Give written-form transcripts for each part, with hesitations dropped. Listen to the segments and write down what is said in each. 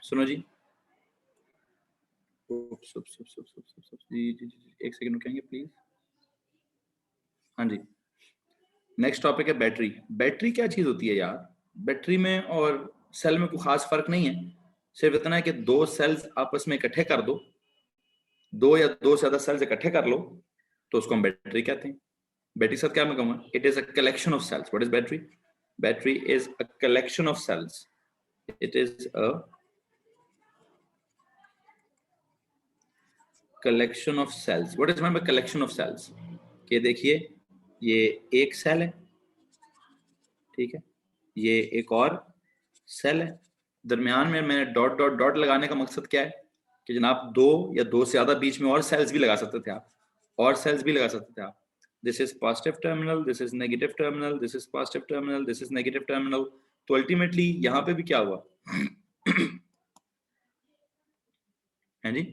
सुनो जी, एक सेकंड रुकेंगे प्लीज। हाँ जी, नेक्स्ट टॉपिक है बैटरी। बैटरी क्या चीज होती है यार? बैटरी में और सेल में कोई खास फर्क नहीं है, सिर्फ इतना है कि दो सेल्स आपस में इकट्ठे कर दो, दो या दो से ज्यादा सेल्स इकट्ठे कर लो तो उसको हम बैटरी कहते हैं। बैटरी साथ क्या मैं कहूँगा? It is a collection of cells. What is battery? Battery is a collection of cells. It is a collection of cells. What is mean by collection of cells? कि देखिए, ये एक सेल है, ठीक है, ये एक और सेल है, दरमियान में मैंने डॉट डॉट डॉट लगाने का मकसद क्या है कि जनाब दो या दो से ज्यादा बीच में और सेल्स भी लगा सकते थे आप, और सेल्स भी लगा सकते थे आप। This is positive terminal, this is negative terminal, this is positive terminal, this is negative terminal. तो अल्टीमेटली यहाँ पे भी क्या हुआ है जी,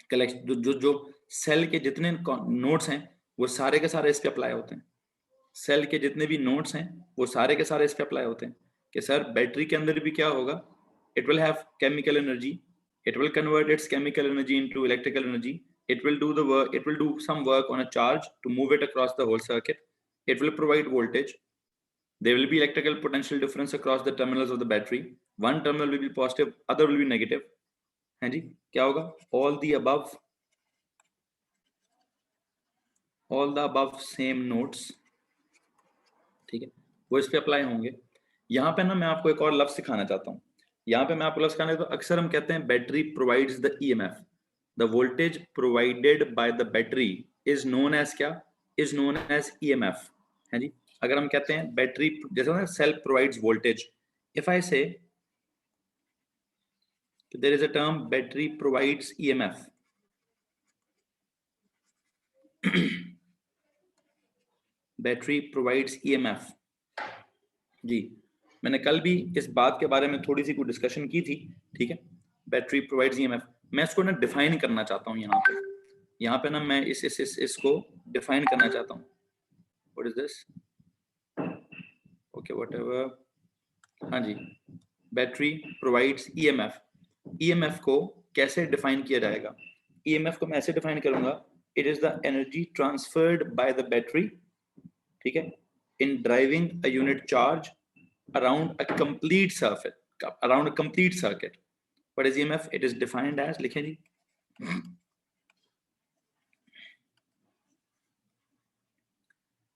कलेक्शन जो जो जो सेल के जितने नोड्स हैं वो सारे के सारे इस पे अप्लाई होते हैं। सेल के जितने भी नोड्स हैं वो सारे के सारे इस पे अप्लाई होते हैं कि सर बैटरी के अंदर भी क्या होगा, it will have chemical energy, it will convert its chemical energy into electrical energy, it will do the work, it will do some work on a charge to move it across the whole circuit, it will provide voltage, there will be electrical potential difference across the terminals of the battery, one terminal will be positive, other will be negative। हैं जी, क्या होगा? all the above same nodes, ठीक है, वो इस पे apply होंगे। यहाँ पे ना मैं आपको एक और लफ्ज सिखाना चाहता हूँ। यहाँ पे मैं आपको लफ्ज सिखाना, तो अक्सर हम कहते हैं battery provides the EMF. The voltage provided by the battery is known as क्या? Is known as EMF. है जी, अगर हम कहते हैं बैटरी, जैसे ना cell provides voltage, if I say there is a term battery provides EMF, battery provides EMF. जी, मैंने कल भी इस बात के बारे में थोड़ी सी कुछ डिस्कशन की थी, ठीक है, बैटरी प्रोवाइड्स ईएमएफ। मैं इसको ना डिफाइन करना चाहता हूँ यहाँ पे ना मैं इसको डिफाइन करना चाहता हूँ। What is this? Okay, whatever. हाँ जी, बैटरी प्रोवाइड्स ईएमएफ। ईएमएफ को कैसे डिफाइन किया जाएगा? ईएमएफ को मैं ऐसे डिफाइन करूंगा, it is the energy transferred by the battery, ठीक है, in driving a unit charge around a complete circuit। What is EMF? It is defined as, लिखें जी,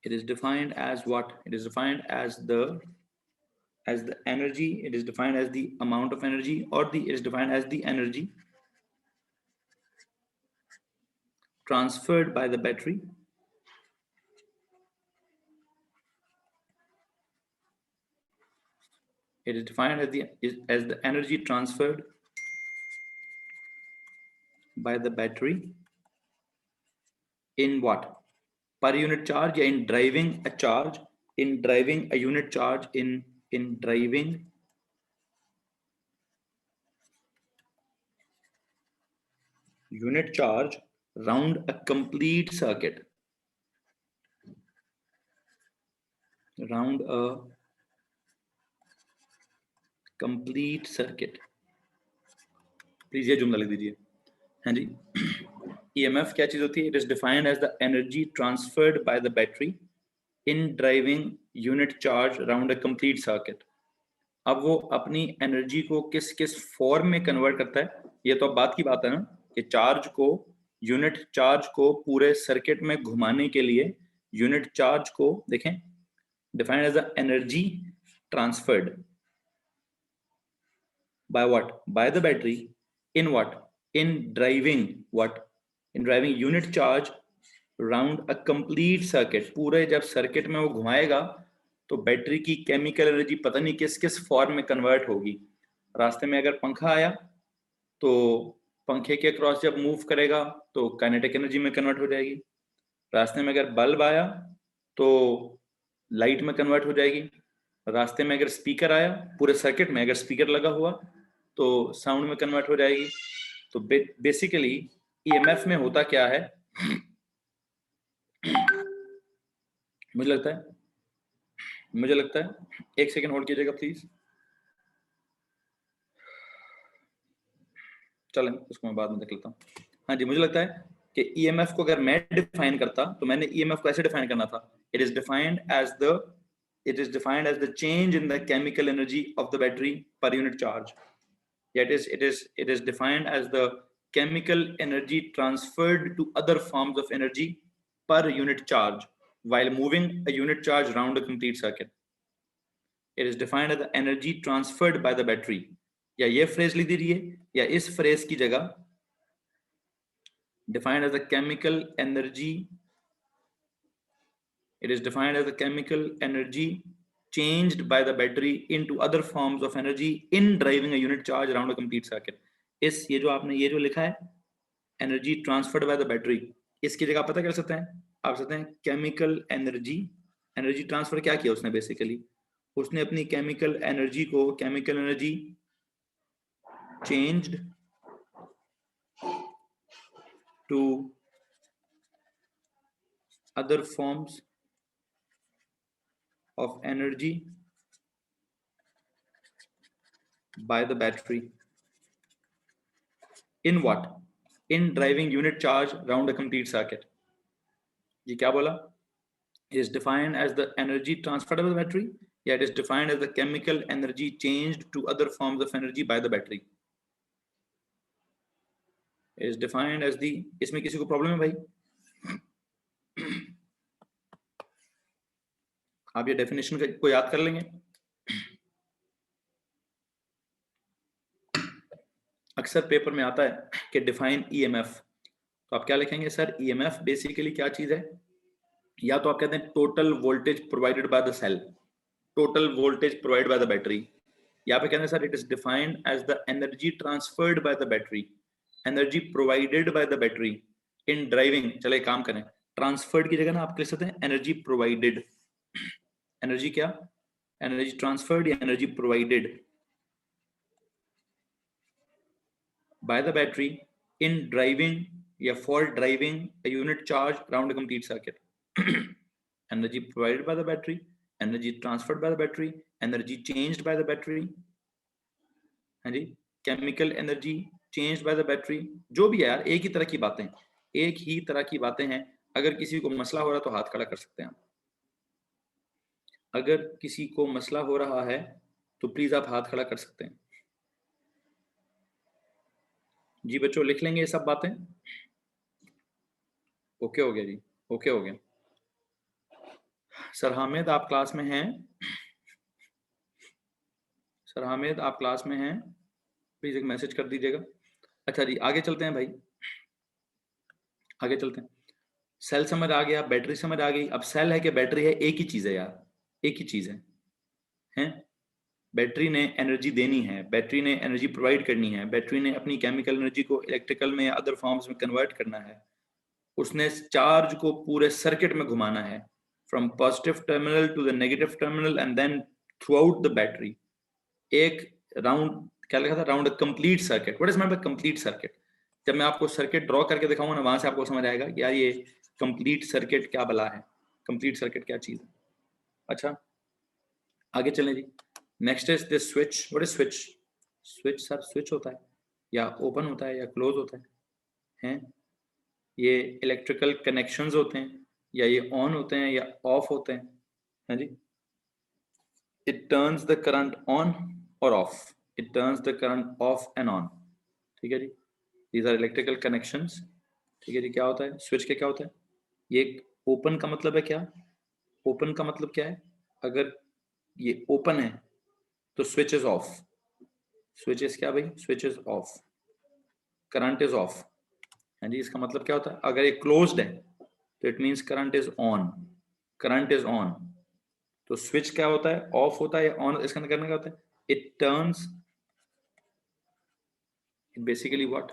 it is defined as what? It is defined as the energy, it is defined as the amount of energy, or it is defined as the energy transferred by the battery it is defined as the energy transferred by the battery in what? Per unit charge, या in driving a charge, in driving a unit charge, in driving unit charge round a complete circuit, round a complete circuit। Please ये जुमला लिख दीजिए। हाँ जी, EMF क्या चीज होती है? It is defined as the energy transferred by the battery in driving unit charge round a complete circuit. अब वो अपनी एनर्जी को किस किस फॉर्म में कन्वर्ट करता है, ये तो अब बात की बात है ना, कि चार्ज को, यूनिट चार्ज को पूरे सर्किट में घुमाने के लिए यूनिट चार्ज को देखें, defined as the energy transferred by what? By the battery in what? In driving what? In driving unit charge round a complete circuit। पूरे जब सर्किट में वो घुमाएगा तो बैटरी की केमिकल एनर्जी पता नहीं किस किस फॉर्म में कन्वर्ट होगी। रास्ते में अगर पंखा आया तो पंखे के क्रॉस जब मूव करेगा तो काइनेटिक एनर्जी में कन्वर्ट हो जाएगी। रास्ते में अगर बल्ब आया तो लाइट में कन्वर्ट हो जाएगी। रास्ते में अगर स्पीकर आया, पूरे सर्किट में अगर स्पीकर लगा हुआ तो साउंड में कन्वर्ट हो जाएगी। तो बेसिकली ईएमएफ में होता क्या है, मुझे लगता है एक सेकंड होल्ड कीजिएगा प्लीज। चलें उसको मैं बाद में देख लेता हूँ। हाँ जी, मुझे लगता है कि ईएमएफ को अगर मैं डिफाइन करता तो मैंने ईएमएफ को ऐसे डिफाइन करना था, it is defined as the change in the chemical energy of the battery per unit charge, या it is defined as the chemical energy transferred to other forms of energy per unit charge while moving a unit charge around a complete circuit. It is defined as the energy transferred by the battery. या ये phrase लिख दीजिए, या इस phrase की जगह defined as the chemical energy, it is defined as the chemical energy changed by the battery into other forms of energy in driving a unit charge around a complete circuit. इस ये जो आपने ये जो लिखा है energy transferred by the battery, इसकी जगह पता कर सकते हैं आप सकते हैं केमिकल एनर्जी, एनर्जी ट्रांसफर क्या किया उसने, बेसिकली उसने अपनी केमिकल एनर्जी को, chemical energy changed to other forms of energy by the battery in what, in driving unit charge around a complete circuit. ये क्या बोला, it is defined as the energy transferred by the battery, yeah, it is defined as the chemical energy changed to other forms of energy by the battery. It is defined as the, इसमें किसी को problem है भाई? आप ये definition को याद कर लेंगे। अक्सर पेपर में आता है कि डिफाइन ईएमएफ, तो आप क्या लिखेंगे सर? ईएमएफ बेसिकली क्या चीज है? या तो आप कहते हैं total voltage provided by the cell, total voltage provide by the battery. यहाँ पे कहते हैं sir it is defined as the energy transferred by the battery, energy provided by the battery in driving. चले काम करें, ट्रांसफर्ड की जगह ना आप लिख सकते हैं एनर्जी प्रोवाइडेड। एनर्जी क्या? एनर्जी ट्रांसफर्ड या energy provided by the battery in driving या for driving a unit charge around a complete circuit. Energy provided by the battery, energy transferred by the battery, energy changed by the battery, हाँ जी, chemical energy changed by the battery। जो भी है यार, एक ही तरह की बातें, एक ही तरह की बातें हैं। अगर किसी को मसला हो रहा है तो हाथ खड़ा कर सकते हैं। अगर किसी को मसला हो रहा है तो प्लीज आप हाथ खड़ा कर सकते हैं। जी बच्चों, लिख लेंगे ये सब बातें? ओके हो गया जी, ओके हो गया। सर हामिद आप क्लास में हैं? सर हामिद आप क्लास में हैं? प्लीज एक मैसेज कर दीजिएगा। अच्छा जी, आगे चलते हैं भाई, आगे चलते हैं। सेल समझ आ गया, बैटरी समझ आ गई। अब सेल है कि बैटरी है, एक ही चीज है यार, एक ही चीज है, हैं? बैटरी ने एनर्जी देनी है, बैटरी ने एनर्जी प्रोवाइड करनी है, बैटरी ने अपनी केमिकल एनर्जी को इलेक्ट्रिकल में या अदर फॉर्म्स में कन्वर्ट करना है, उसने चार्ज को पूरे सर्किट में घुमाना है, from positive terminal to the negative terminal and then throughout the battery. एक राउंड, क्या लिखा था? Round a complete circuit. What is mean by complete circuit? जब मैं आपको सर्किट ड्रॉ करके दिखाऊंगा ना, वहां से आपको समझ आएगा कि यार ये कंप्लीट सर्किट क्या बला है, कंप्लीट सर्किट क्या चीज है। अच्छा आगे चलें जी। Next is this switch. What is switch? Switch sir, switch होता है या ओपन होता है या क्लोज होता है, हैं? ये इलेक्ट्रिकल कनेक्शंस होते हैं, या ये ऑन होते हैं या ऑफ होते हैं, है जी। It turns the current on और off, it turns the current off and on, ठीक है जी। दीज आर इलेक्ट्रिकल कनेक्शंस, ठीक है जी। क्या होता है स्विच के, क्या होता है? ये ओपन का मतलब है क्या? ओपन का मतलब क्या है? अगर ये ओपन है तो switch is of. Switch is क्या भाई? Switch is of, current is of, है जी। इसका मतलब क्या होता है? अगर ये क्लोज्ड है तो it means current is on, current is on. तो स्विच क्या होता है? ऑफ होता है या ऑन? इसका करने का होता है it turns, basically what,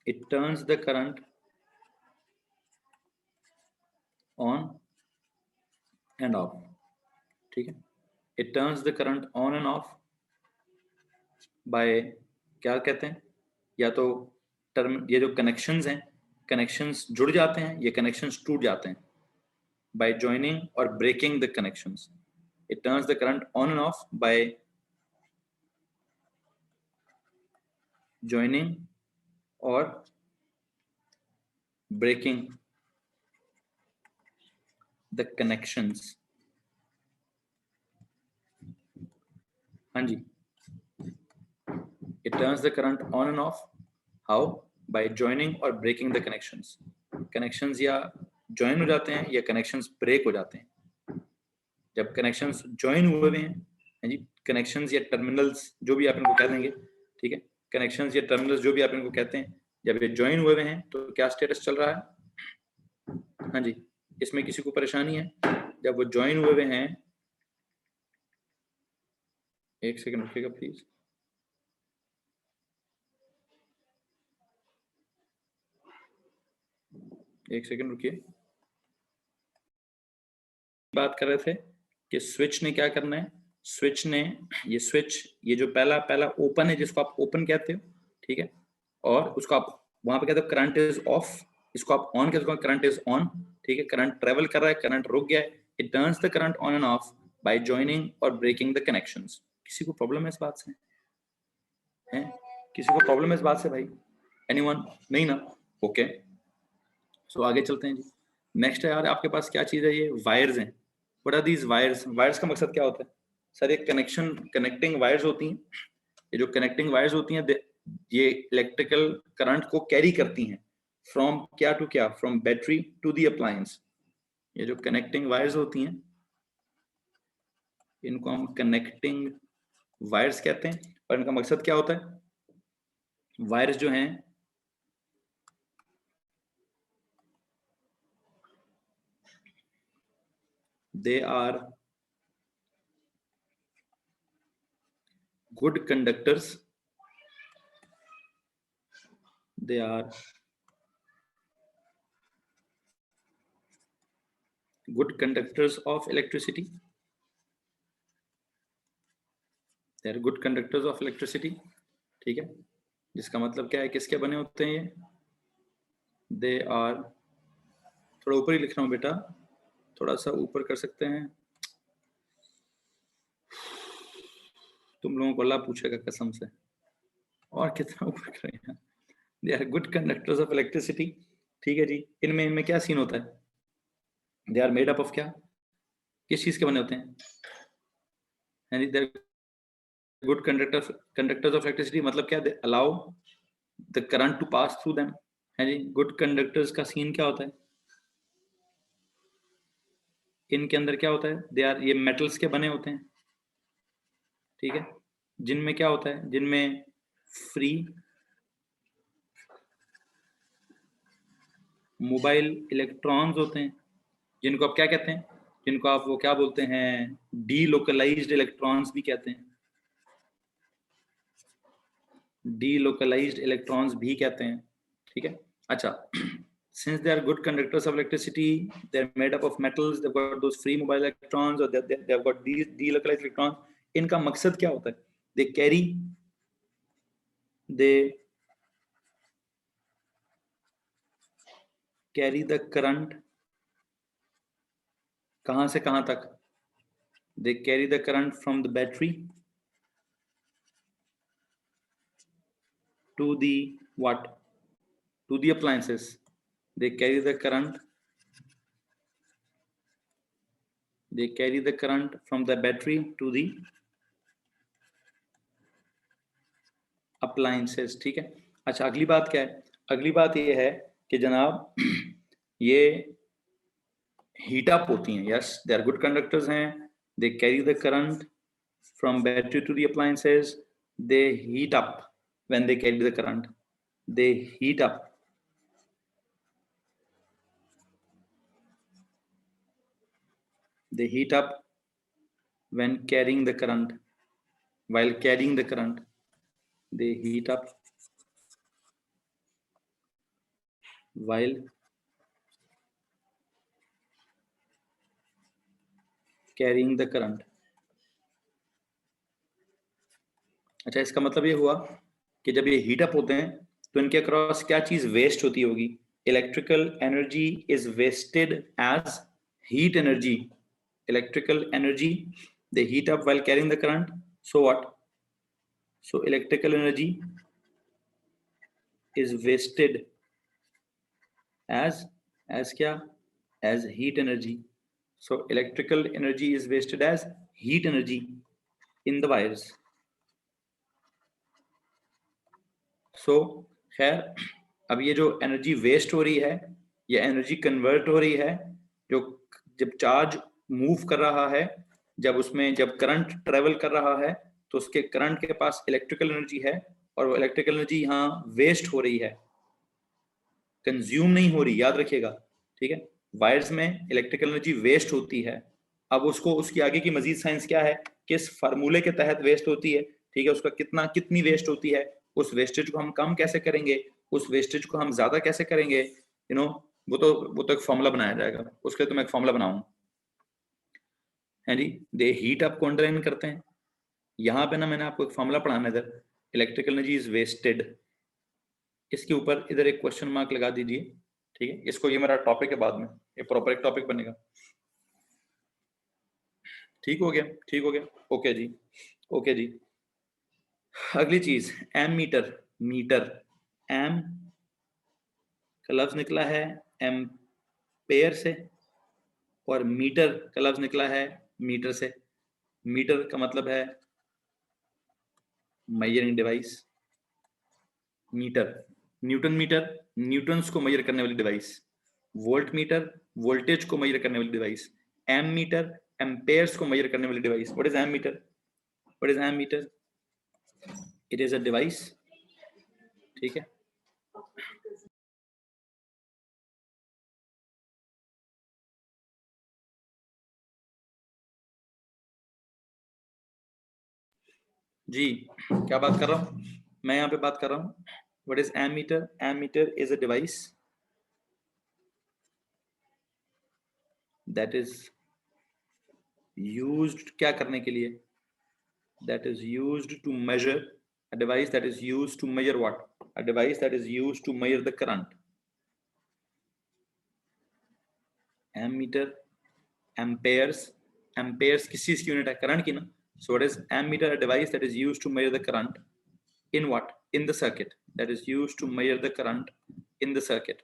it turns the current on and off, ठीक है। it turns the current on and off by, क्या कहते हैं, या तो टर्म, ये जो कनेक्शंस हैं, कनेक्शंस जुड़ जाते हैं, ये कनेक्शंस टूट जाते हैं by joining और breaking the connections, It turns the current on and off by joining or breaking the connections. हाँ जी, it turns the current on and off. How? By joining or breaking the connections. Connections या join हो जाते हैं या connections break हो जाते हैं. जब connections join हुए हुए हैं, हाँ जी, connections या terminals जो भी आप इनको कह देंगे, ठीक है, connections या terminals जो भी आप इनको कहते हैं, जब ये join हुए हुए हैं तो क्या status चल रहा है? हाँ जी, इसमें किसी को परेशानी है? जब वो join हुए हुए हैं, एक सेकंड रुकिएगा प्लीज. एक सेकंड रुकिए. बात कर रहे थे कि स्विच ने क्या करना है. स्विच ने ये स्विच, ये जो पहला ओपन है जिसको आप ओपन कहते हो, ठीक है, और उसको आप वहां पे कहते हो करंट इज ऑफ, इसको आप ऑन कहते हो करंट इज ऑन, ठीक है, करंट ट्रेवल कर रहा है, करंट रुक गया है. It turns the current on end of bye joining और ब्रेकिंग द कनेक्शंस. किसी को प्रॉब्लम है इस बात से? है किसी को प्रॉब्लम है इस बात से भाई? एनीवन? नहीं ना? ओके, सो आगे चलते हैं जी. नेक्स्ट है यार, आपके पास क्या चीज है? ये वायर्स हैं. What are these wires? Wires का मकसद क्या होता है सर? ये कनेक्टिंग वायर्स होती हैं. ये जो कनेक्टिंग वायर्स होती हैं ये इलेक्ट्रिकल करंट को कैरी करती हैं फ्रॉम क्या टू क्या, from battery to the appliance. ये जो कनेक्टिंग वायर्स होती हैं इनको हम कनेक्टिंग वायर्स कहते हैं. और इनका मकसद क्या होता है? वायर्स जो हैं they are good conductors. They are good conductors of electricity. They are good conductors of electricity. ठीक है, जिसका मतलब क्या है, किसके बने होते हैं ये? They are, थोड़ा ऊपर ही लिख रहा हूं बेटा, थोड़ा सा ऊपर कर सकते हैं. तुम लोगों को अल्लाह पूछेगा कसम से, और कितना ऊपर करें. They are good conductors of electricity. ठीक है जी. इनमें क्या सीन होता है? They are made up of क्या, किस चीज के बने होते हैं? यानी they are good conductors of electricity मतलब क्या? They allow the current to pass through them. है जी. good conductors का सीन क्या होता है? इनके अंदर क्या होता है? दे आर, ये मेटल्स के बने होते हैं, ठीक है, जिनमें क्या होता है? जिनमें फ्री मोबाइल इलेक्ट्रॉन्स होते हैं, जिनको आप क्या कहते हैं? जिनको आप वो क्या बोलते हैं? डीलोकलाइज्ड इलेक्ट्रॉन्स भी कहते हैं. डीलोकलाइज्ड इलेक्ट्रॉन्स भी कहते हैं, ठीक है. अच्छा, since they are good conductors of electricity, they are made up of metals, they've got those free mobile electrons, or they've got these delocalized electrons. इनका मकसद क्या होता है? they carry the current कहां से कहां तक? they carry the current from the battery to the what? to the appliances. They carry the current from the battery to the appliances. ठीक है. अच्छा, अगली बात क्या है? अगली बात ये है कि जनाब ये हीट अप होती हैं. Yes, they are good conductors हैं. They carry the current from battery to the appliances. They heat up when they carry the current. They heat up. They heat up when carrying the current. While carrying the current, they heat up while carrying the current. अच्छा, इसका मतलब ये हुआ कि जब ये heat up होते हैं तो इनके अक्रॉस क्या चीज वेस्ट होती होगी? Electrical energy is wasted as heat energy. Electrical energy they heat up while carrying the current. So what? So electrical energy is wasted as kya? As heat energy. So electrical energy is wasted as heat energy in the wires. So खैर अब ये जो energy waste हो रही है या energy convert हो रही है, जो जब चार्ज मूव कर रहा है, जब करंट ट्रेवल कर रहा है, तो उसके करंट के पास इलेक्ट्रिकल एनर्जी है और वो इलेक्ट्रिकल एनर्जी यहाँ वेस्ट हो रही है, कंज्यूम नहीं हो रही, याद रखिएगा, ठीक है। वायर्स में इलेक्ट्रिकल एनर्जी वेस्ट होती है। अब उसको उसकी आगे की मजीद साइंस क्या है, किस फार्मूले के तहत वेस्ट होती है, ठीक है, उसका कितनी वेस्ट होती है, उस वेस्टेज को हम कम कैसे करेंगे, उस वेस्टेज को हम ज्यादा कैसे करेंगे, यू नो, वो तो एक फॉर्मूला बनाया जाएगा, उसके लिए तो मैं एक फॉर्मूला बनाऊंगा, है जी। दे हीट अप को अंडरलाइन करते हैं, यहाँ पे ना मैंने आपको एक फॉर्मूला पढ़ाना है, इधर इलेक्ट्रिकल एनर्जी इज वेस्टेड, इसके ऊपर इधर एक क्वेश्चन मार्क लगा दीजिए, ठीक है। इसको, ये मेरा टॉपिक है, बाद में ये प्रॉपर एक टॉपिक बनेगा। ठीक हो गया, ठीक हो गया, ओके जी, ओके जी। अगली चीज एम मीटर, मीटर, एम का लफ्ज निकला है एम्पेयर से और मीटर का लफ्ज निकला है मीटर से। मीटर का मतलब है measuring device, meter, newton meter, newtons को मेजर करने वाली डिवाइस, वोल्ट मीटर, वोल्टेज को मेजर करने वाली डिवाइस, एम मीटर, एम्पेयर्स को मेजर करने वाली device. What is ammeter? What is ammeter? It is a device, ठीक है। जी, क्या बात कर रहा हूँ मैं, यहाँ पे बात कर रहा हूँ what is ammeter? Ammeter is a device that is used क्या करने के लिए? that is used to measure, a device that is used to measure what? A device that is used to measure the current. Ammeter, amperes, amperes किस चीज की unit है? Current की ना। So what is ammeter? A device that is used to measure the current in what? In the circuit, that is used to measure the current in the circuit,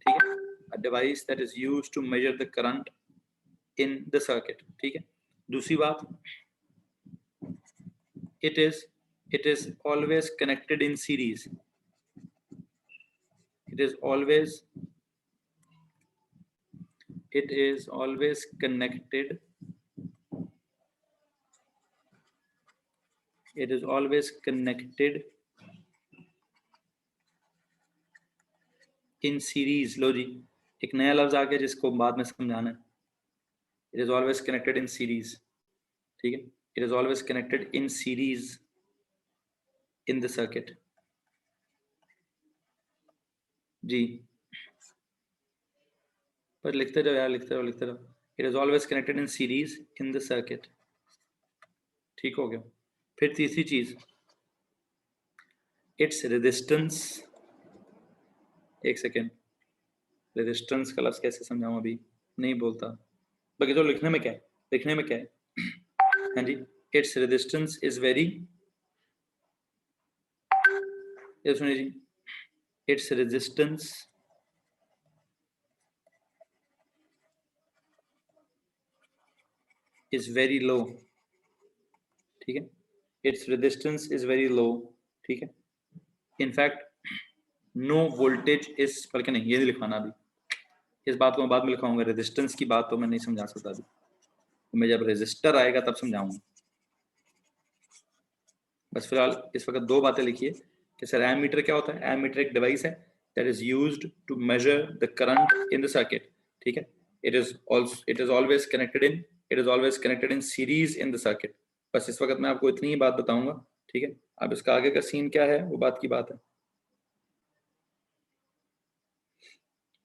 ठीक है। A device that is used to measure the current in the circuit, ठीक है। दूसरी बात, it is always connected in series, it is always connected, it is always connected in series। लो जी, एक नया लफ्ज आ गया जिसको बाद में समझाना है। it is always connected in series, ठीक है। it is always connected in series in the circuit, जी, पर लिखते जाओ यार, लिखते रहो। it is always connected in series in the circuit, ठीक हो गया। फिर तीसरी चीज, its resistance, एक सेकेंड, रेजिस्टेंस का लफ्ज कैसे समझाऊं, अभी नहीं बोलता, बाकी तो लिखने में क्या है, लिखने में क्या है, हाँ जी। इट्स रेजिस्टेंस इज वेरी, ये सुनिए जी, its resistance is very low, ठीक है। Its resistance is very low, ठीक है। इनफैक्ट नो वोल्टेज इज, बल्कि नहीं, ये नहीं लिखवाना अभी, इस बात को मैं बाद में लिखाऊंगा, रेजिस्टेंस की बात तो मैं नहीं समझा सकता अभी, तो मैं जब रेजिस्टर आएगा तब समझाऊंगा। बस फिलहाल इस वक्त दो बातें लिखिए कि सर एमीटर क्या होता है। एमीटर एक डिवाइस है that is used to measure the current in the circuit, ठीक है। It is always connected in series in the circuit. बस इस वक्त मैं आपको इतनी ही बात बताऊंगा, ठीक है। अब इसका आगे का सीन क्या है वो बात की बात है,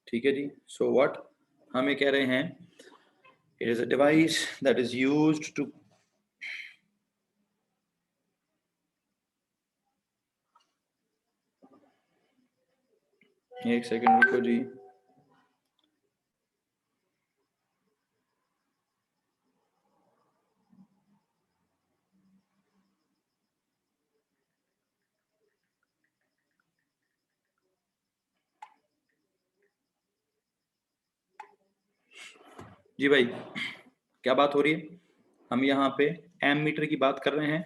ठीक है जी। सो व्हाट हम ये कह रहे हैं, it is a device that is used to, एक सेकंड रुको जी, जी भाई, क्या बात हो रही है? हम यहाँ पे एमीटर की बात कर रहे हैं।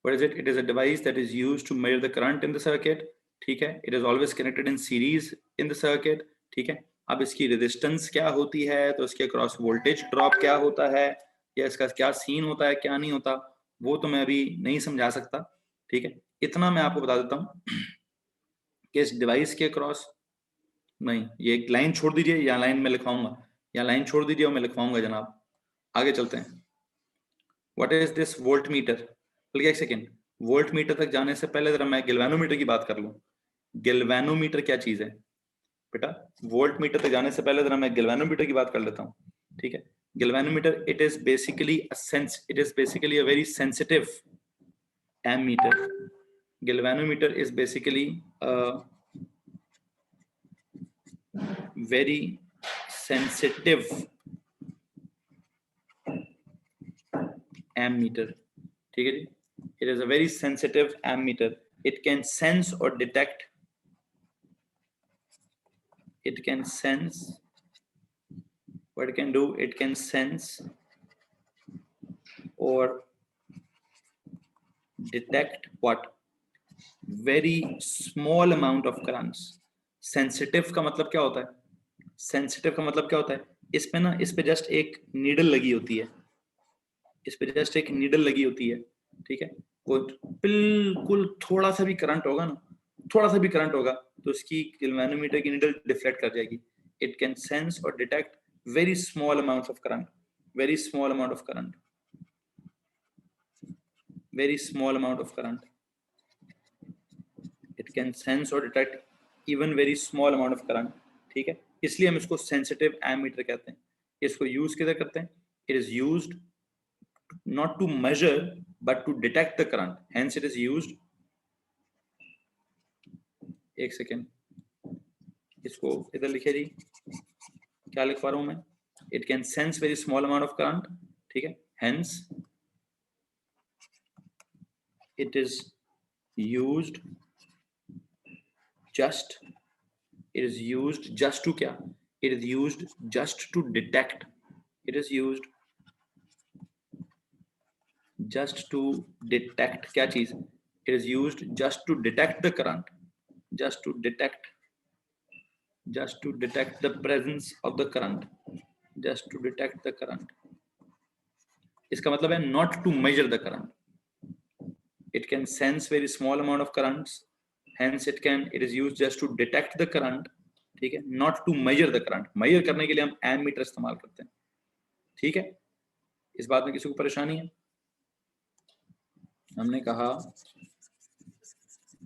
What is it? It is a device that is used to measure the current in the circuit. ठीक है, it is always connected in series in the circuit. ठीक है, अब इसकी रेजिस्टेंस क्या होती है, तो इसके क्रॉस वोल्टेज ड्रॉप क्या होता है, या इसका क्या सीन होता है, क्या नहीं होता, वो तो मैं अभी नहीं समझा सकता। ठीक है, इतना मैं आपको बता देता हूँ कि इस डिवाइस के क्रॉस, नहीं ये एक लाइन छोड़ दीजिए, या लाइन में लिखवाऊंगा, या लाइन छोड़ दीजिए और मैं लिखवाऊंगा जनाब। आगे चलते हैं। What is this volt meter? बल्कि एक सेकेंड, वोल्ट मीटर तक जाने से पहले जरा मैं गिलवेनोमीटर की बात कर लूं। गिलवेनोमीटर क्या चीज है बेटा? वोल्ट मीटर तक जाने से पहले जरा मैं गिलवेनोमीटर की बात कर लेता हूँ। ठीक है, galvanometer it is basically a very sensitive ammeter. Galvanometer is basically a very sensitive ammeter. ठीक है जी, it is a very sensitive ammeter. It can sense or detect. It can sense. What it can do? It can sense or detect what? Very small amount of currents. Sensitive का मतलब क्या होता है? Sensitive का मतलब क्या होता है? इस पे ना, इस पे जस्ट एक नीडल लगी होती है, इस पे जस्ट एक नीडल लगी होती है। ठीक है, वो बिल्कुल थोड़ा सा भी करंट होगा ना, थोड़ा सा भी करंट होगा तो उसकी गैल्वेनोमीटर की नीडल डिफ्लेक्ट कर जाएगी। इट कैन सेंस और detect very small amount of current, very small amount of current, very small amount of current. It can sense और detect even very small amount of current. ठीक है, इसलिए हम इसको sensitive ammeter कहते हैं। इसको यूज किधर करते हैं? It is used not to measure but to detect the current, hence it is used। एक सेकेंड, इसको इधर लिखे जी, क्या लिखवा रहा हूं मैं? It can sense very small amount of current. ठीक है, hence it is used just, it is used just to क्या? It is used just to detect, it is used just to detect क्या चीज? It is used just to detect the current, just to detect, just to detect the presence of the current, just to detect the current। इसका मतलब है not to measure the current। It can sense very small amount of currents, hence it is used just to detect the current। ठीक है, not to measure the current। measure करने के लिए हम ammeter इस्तेमाल करते हैं। ठीक है, इस बात में किसी को परेशानी है? हमने कहा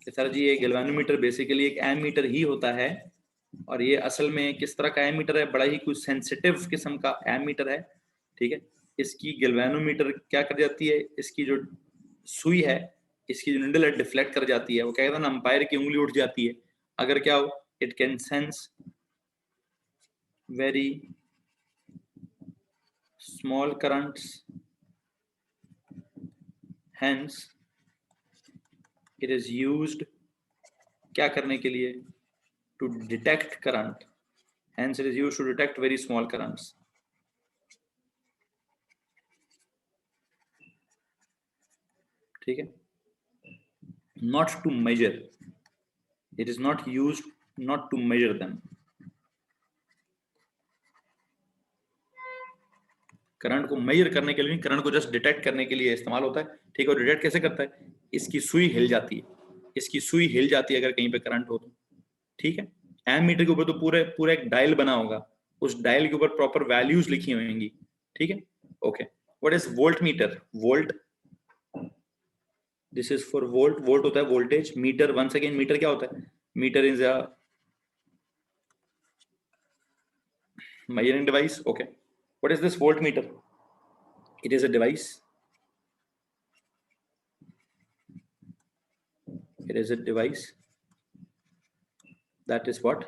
कि सर जी ये गैल्वेनोमीटर बेसिकली एक एमीटर ही होता है, और ये असल में किस तरह का एमीटर है? बड़ा ही कुछ सेंसिटिव किस्म का एमीटर है। ठीक है, इसकी गैल्वेनोमीटर क्या कर जाती है? इसकी जो सुई है, इसकी जो निडल है, डिफ्लेक्ट कर जाती है। वो क्या कहता है ना, अंपायर की उंगली उठ जाती है अगर क्या हो। It can sense very small currents, hence it is used क्या करने के लिए? To detect current, hence it is used to detect very small currents. ठीक है, not to measure, it is not used not to measure them। Current को measure करने के लिए नहीं, करंट को जस्ट डिटेक्ट करने के लिए इस्तेमाल होता है। ठीक है, और डिटेक्ट कैसे करता है? इसकी सुई हिल जाती है, इसकी सुई हिल जाती है अगर कहीं पे करंट हो तो। ठीक है, एमीटर के ऊपर तो पूरे पूरा एक डायल बना होगा, उस डायल के ऊपर प्रॉपर वैल्यूज लिखी होंगी। ठीक है, okay. What is voltmeter? Volt, this is for volt. Volt होता है voltage. Meter, once again meter क्या होता है? Meter is a measuring device। okay, what is this voltmeter? It is a device, it is a device that is what,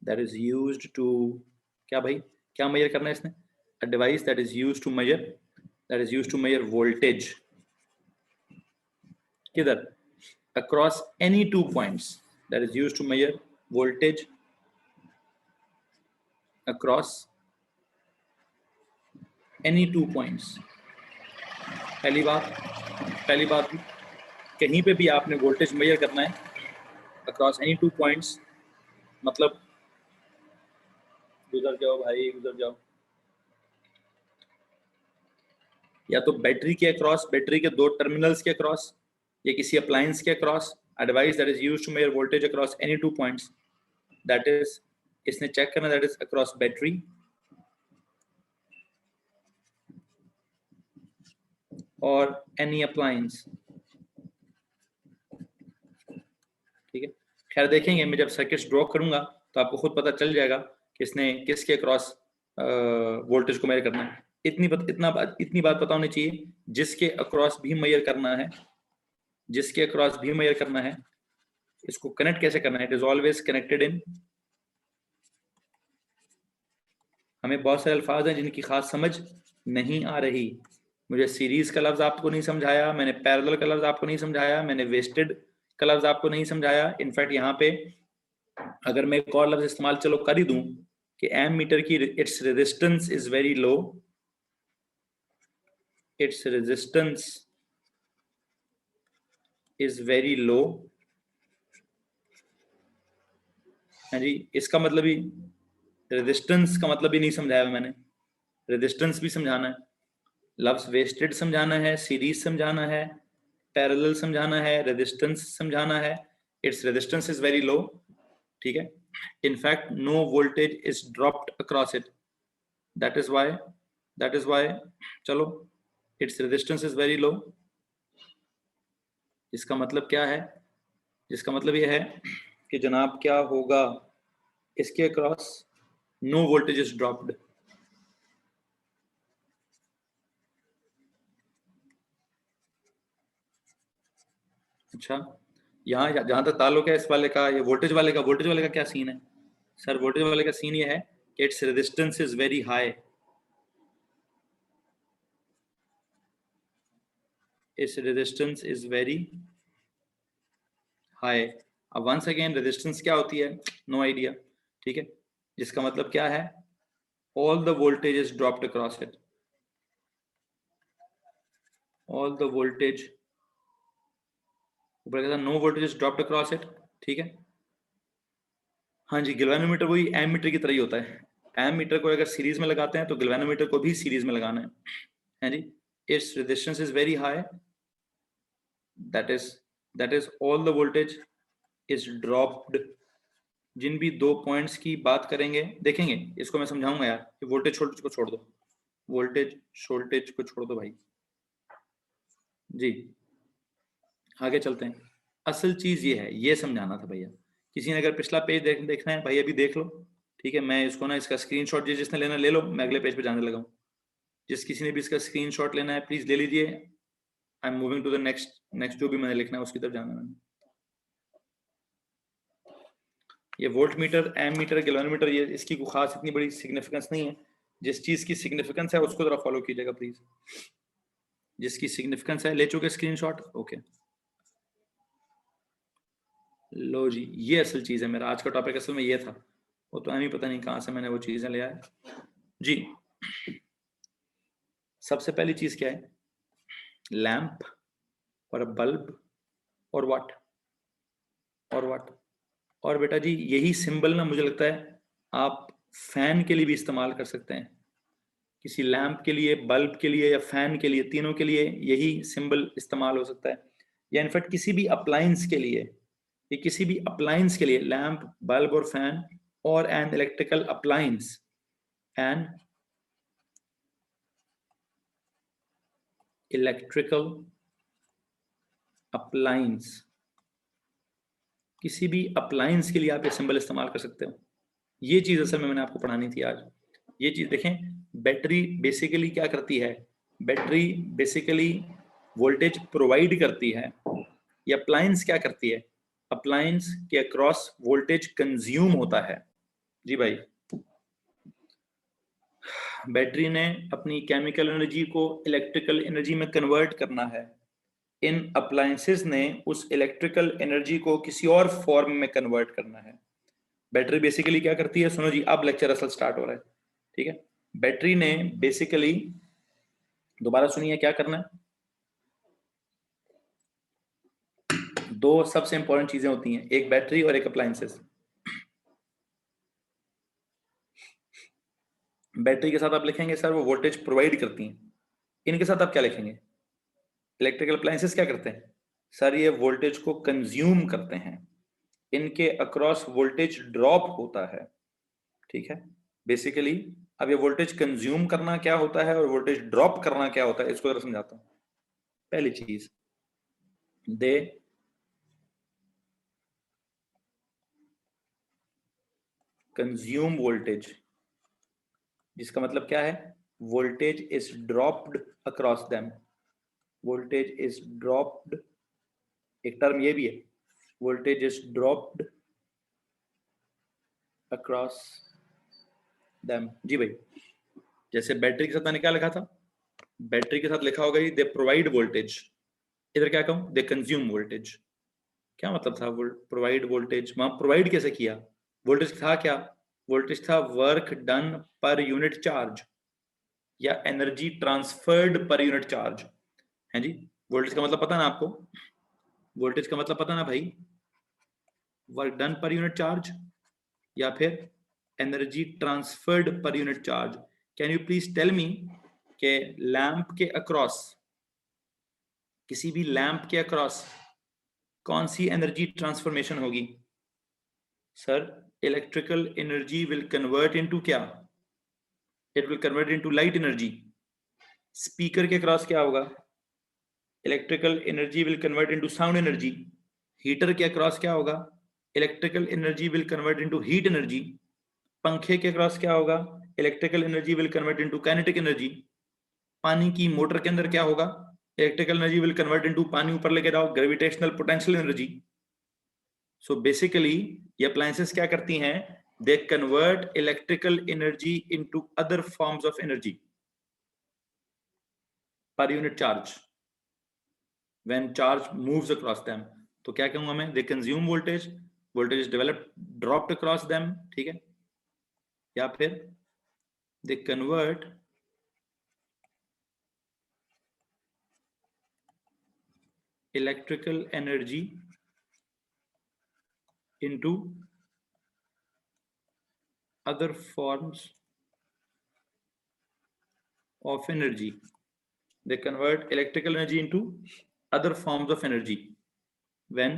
that is used to क्या भाई, क्या measure करना है इसने? A device that is used to measure, that is used to measure voltage किधर? Across any 2 points, that is used to measure voltage across any 2 points. पहली बात कहीं पे भी आपने वोल्टेज मेजर करना है अक्रॉस एनी 2 पॉइंट्स, मतलब गुजर जाओ भाई, गुजर जाओ, या तो बैटरी के अक्रॉस, बैटरी के 2 टर्मिनल्स के अक्रॉस, या किसी अप्लायंस के across, a device that is used to measure voltage across any 2 points, that is, इसने चेक करना, that is across battery और any appliance। ठीक है, खैर देखेंगे, मैं जब सर्किट्स ड्रॉ करूंगा तो आपको खुद पता चल जाएगा कि इसने किसके अक्रॉस वोल्टेज को मेजर करना है। इतनी बात पता होनी चाहिए, जिसके अक्रॉस भी मेजर करना है, जिसके अक्रॉस भी मेजर करना है, इसको कनेक्ट कैसे करना है, इट इज ऑलवेज कनेक्टेड इन। हमें बहुत सारे अल्फाज हैं जिनकी खास समझ नहीं आ रही। मुझे सीरीज का लफ्ज आपको नहीं समझाया, मैंने पैरेलल का लफ्ज आपको नहीं समझाया, मैंने वेस्टेड का लफ्ज आपको नहीं समझाया। इनफैक्ट यहाँ पे अगर मैं एक और लफ्ज इस्तेमाल चलो कर ही दूं कि एम मीटर की it's resistance is very low, it's resistance is very लो, है जी, इसका मतलब ही रेजिस्टेंस का मतलब ही नहीं समझाया मैंने, रेजिस्टेंस भी समझाना है, लफ्ज वेस्टेड समझाना है, सीरीज समझाना है, पैरेलल समझाना है, रेजिस्टेंस समझाना है, its resistance is very low. ठीक है, in fact no voltage is dropped across it, that is why चलो its resistance is very low. इसका मतलब क्या है, जिसका मतलब यह है कि जनाब क्या होगा, इसके across no voltage is dropped. अच्छा, यहाँ जहां तक ताल्लुक है इस वाले का, ये वोल्टेज वाले का क्या सीन है सर? वोल्टेज वाले का सीन ये है कि it's resistance is very high, it's resistance is very high. अब वंस अगेन रेजिस्टेंस क्या होती है, नो आइडिया। ठीक है, जिसका मतलब क्या है, all the voltage is dropped across it, all the voltage, ऊपर कहता no voltage is dropped across it. ठीक है, हाँ जी, गैल्वेनोमीटर वही एम मीटर की तरह ही होता है। एम मीटर को अगर सीरीज में लगाते हैं तो गैल्वेनोमीटर को भी सीरीज में लगाना है जी। Its resistance is very high, that is all the voltage is dropped. जिन भी 2 पॉइंट्स की बात करेंगे, देखेंगे, इसको मैं समझाऊंगा यार कि वोल्टेज शोल्टेज को छोड़ दो, वोल्टेज शोल्टेज को छोड़ दो भाई जी, आगे चलते हैं। असल चीज ये है, ये समझाना था भैया। किसी ने अगर पिछला पेज देखना है भाई, अभी देख लो। ठीक है, मैं इसको ना, इसका स्क्रीनशॉट जिसने लेना ले लो, मैं अगले पेज पे जाने लगा हूँ। जिस किसी ने भी इसका स्क्रीनशॉट लेना है प्लीज ले लीजिए। I'm moving to the next जो भी मैंने लिखना है उसकी तरफ जाना है मैंने। ये voltmeter, ammeter, galvanometer, ये इसकी कोई खास इतनी बड़ी सिग्निफिकेंस नहीं है। जिस चीज की सिग्निफिकेंस है उसको जरा फॉलो कीजिएगा प्लीज। जिसकी सिग्निफिकेंस है, ले चुके स्क्रीनशॉट, ओके। लो जी, ये असल चीज है, मेरा आज का टॉपिक असल में ये था, वो तो हमें पता नहीं कहां से मैंने वो चीजें ले आया जी। सबसे पहली चीज क्या है, लैंप और बल्ब और वाट, और बेटा जी यही सिंबल ना मुझे लगता है आप फैन के लिए भी इस्तेमाल कर सकते हैं। किसी लैंप के लिए, बल्ब के लिए या फैन के लिए, तीनों के लिए यही सिंबल इस्तेमाल हो सकता है। या इनफैक्ट किसी भी अप्लायंस के लिए, ये किसी भी अप्लायंस के लिए, लैंप, बल्ब और फैन, और an electrical appliance, an electrical appliance, किसी भी अप्लायंस के लिए आप ये सिंबल इस्तेमाल कर सकते हो। ये चीज असल में मैंने आपको पढ़ानी थी आज। ये चीज देखें, बैटरी बेसिकली क्या करती है, बैटरी बेसिकली वोल्टेज प्रोवाइड करती है। ये अप्लायंस क्या करती है, अप्लायंस के अक्रॉस वोल्टेज कंज्यूम होता है जी भाई। बैटरी ने अपनी केमिकल एनर्जी को इलेक्ट्रिकल एनर्जी में कन्वर्ट करना है, इन अप्लायंसेस ने उस इलेक्ट्रिकल एनर्जी को किसी और फॉर्म में कन्वर्ट करना है। बैटरी बेसिकली क्या करती है, सुनो जी, अब लेक्चर असल स्टार्ट हो रहा है। ठीक है, बैटरी ने बेसिकली दोबारा सुनिए क्या करना है। दो सबसे इंपॉर्टेंट चीजें होती हैं, एक बैटरी और एक अप्लायंसेस। बैटरी के साथ आप लिखेंगे सर वो वोल्टेज प्रोवाइड करती हैं, इनके साथ आप क्या लिखेंगे? इलेक्ट्रिकल अप्लायंसेस क्या करते हैं सर? ये वोल्टेज को कंज्यूम करते हैं, इनके अक्रॉस वोल्टेज ड्रॉप होता है, ठीक है। बेसिकली अब ये वोल्टेज कंज्यूम करना क्या होता है और वोल्टेज ड्रॉप करना क्या होता है, इसको जरा समझाता हूं। पहली चीज, दे कंज्यूम वोल्टेज, जिसका मतलब क्या है? Voltage is dropped across them, voltage is dropped, एक टर्म ये भी है, voltage is dropped across them. जी भाई, जैसे बैटरी के साथ मैंने क्या लिखा था? बैटरी के साथ लिखा होगा दे प्रोवाइड वोल्टेज, इधर क्या कहूं? They consume voltage. क्या मतलब था प्रोवाइड वोल्टेज? वहां प्रोवाइड कैसे किया? वोल्टेज था क्या? वोल्टेज था work done per unit charge या energy transferred per unit charge, है जी। वोल्टेज का मतलब पता ना आपको? वोल्टेज का मतलब पता ना भाई? Work done per unit charge या फिर energy transferred per unit charge. Can you please tell me के लैंप के अक्रॉस, किसी भी लैंप के अक्रॉस कौन सी एनर्जी ट्रांसफॉर्मेशन होगी? Sir electrical energy will convert into क्या? It will convert into light energy. Speaker के अक्रॉस क्या होगा? Electrical energy will convert into sound energy. Heater के अक्रॉस क्या होगा? Electrical energy will convert into heat energy. पंखे के अक्रॉस क्या होगा? Electrical energy will convert into kinetic energy. पानी की मोटर के अंदर क्या होगा? Electrical energy will convert into, पानी ऊपर लेके जाओ, gravitational potential energy. So basically ये अप्लायंसेस क्या करती हैं? They convert electrical energy into other forms of energy पर unit charge when charge moves across them. तो क्या कहूंगा मैं? They consume voltage, voltage is developed dropped across them, ठीक है। या फिर they convert electrical energy into other forms of energy. They convert electrical energy into other forms of energy when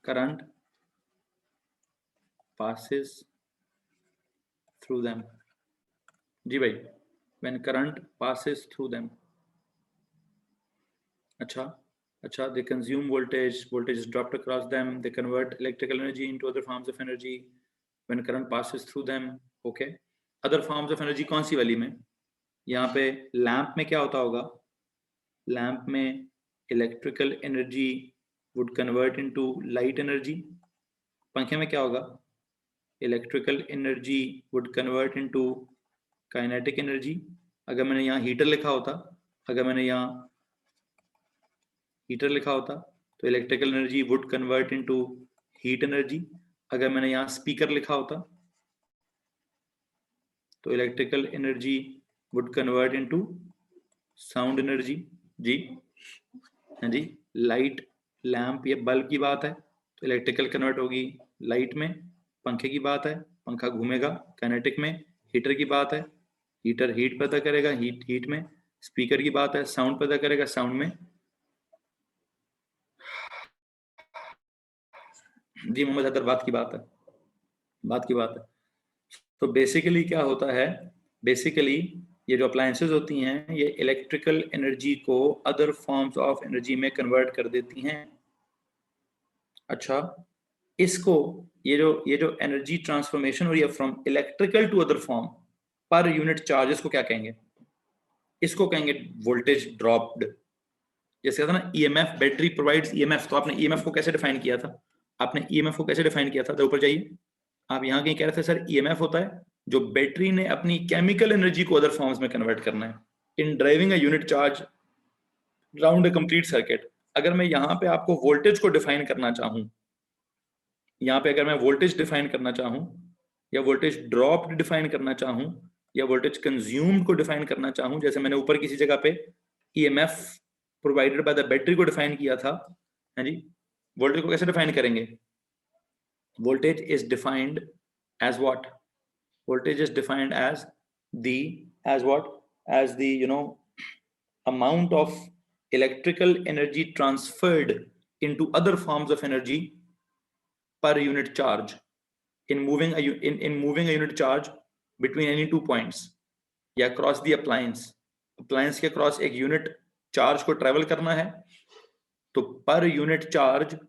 current passes through them. जी भाई, when current passes through them. अच्छा, they consume voltage, voltage is dropped across them, they convert electrical energy into other forms of energy when current passes through them. Okay, other forms of energy कौन सी वाली में? यहाँ पे lamp में क्या होता होगा? लैंप में electrical energy would convert into light energy. पंखे में क्या होगा? Electrical energy would convert into kinetic energy. अगर मैंने यहाँ हीटर लिखा होता, अगर मैंने यहाँ हीटर लिखा होता तो electrical energy would convert into heat energy. अगर मैंने यहाँ स्पीकर लिखा होता तो electrical energy would convert into sound energy. जी हाँ जी, लाइट लैंप या बल्ब की बात है तो इलेक्ट्रिकल कन्वर्ट होगी लाइट में। पंखे की बात है, पंखा घूमेगा काइनेटिक में। हीटर की बात है, हीटर हीट पैदा करेगा हीट में। स्पीकर की बात है, साउंड पैदा करेगा साउंड में। जी मोहम्मद हैदर, बात की बात है। तो बेसिकली क्या होता है? बेसिकली ये जो अप्लायंसेस होती हैं ये इलेक्ट्रिकल एनर्जी को अदर फॉर्म्स ऑफ एनर्जी में कन्वर्ट कर देती हैं। अच्छा, इसको ये जो एनर्जी ट्रांसफॉर्मेशन हो रही है from electrical to other form per unit charge, इसको क्या कहेंगे? इसको कहेंगे वोल्टेज ड्रॉप्ड। जैसे कहता ना ईएमएफ, बैटरी प्रोवाइड्स ईएमएफ, तो आपने ईएमएफ को कैसे डिफाइन किया था? तो ऊपर जाइए, आप यहाँ कहीं कह रहे थे सर ईएमएफ होता है जो बैटरी ने अपनी केमिकल एनर्जी को अदर फॉर्म्स में कन्वर्ट करना है इन driving a unit charge round a complete circuit. अगर मैं यहाँ पे आपको वोल्टेज को डिफाइन करना चाहूँ, यहाँ पे अगर मैं वोल्टेज डिफाइन करना चाहूँ या वोल्टेज ड्रॉप डिफाइन करना चाहूँ या वोल्टेज कंज्यूम्ड को डिफाइन करना चाहूं, जैसे मैंने ऊपर किसी जगह पे EMF provided by the battery को डिफाइन किया था, है जी, वोल्टेज को कैसे डिफाइन करेंगे? Voltage is defined as what? Voltage is defined as what? As the amount of electrical energy transferred into other forms of energy per unit charge in moving a unit charge between any 2 points या across the appliance के across एक unit charge को travel करना है, तो per unit charge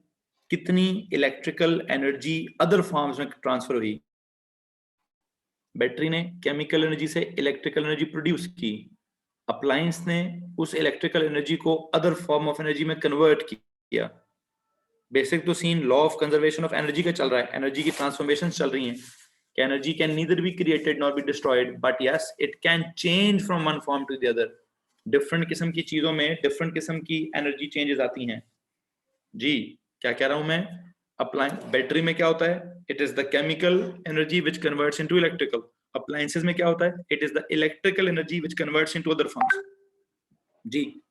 कितनी electrical energy other forms में transfer हुई? बैटरी ने केमिकल एनर्जी से इलेक्ट्रिकल एनर्जी प्रोड्यूस की, अप्लायंस ने उस इलेक्ट्रिकल एनर्जी को अदर फॉर्म ऑफ एनर्जी में कन्वर्ट किया। बेसिक तो scene law of conservation of energy का चल रहा है, एनर्जी की ट्रांसफॉर्मेशन चल रही हैं कि energy can neither be created nor be destroyed, but yes it can change from one form to the other. Different किस्म की चीजों में डिफरेंट किस्म की एनर्जी चेंजेस आती हैं। जी क्या कह रहा हूं मैं? अप्लायंस बैटरी में क्या होता है? It is the chemical energy which converts into electrical. Appliances में क्या होता है? It is the electrical energy which converts into other forms. जी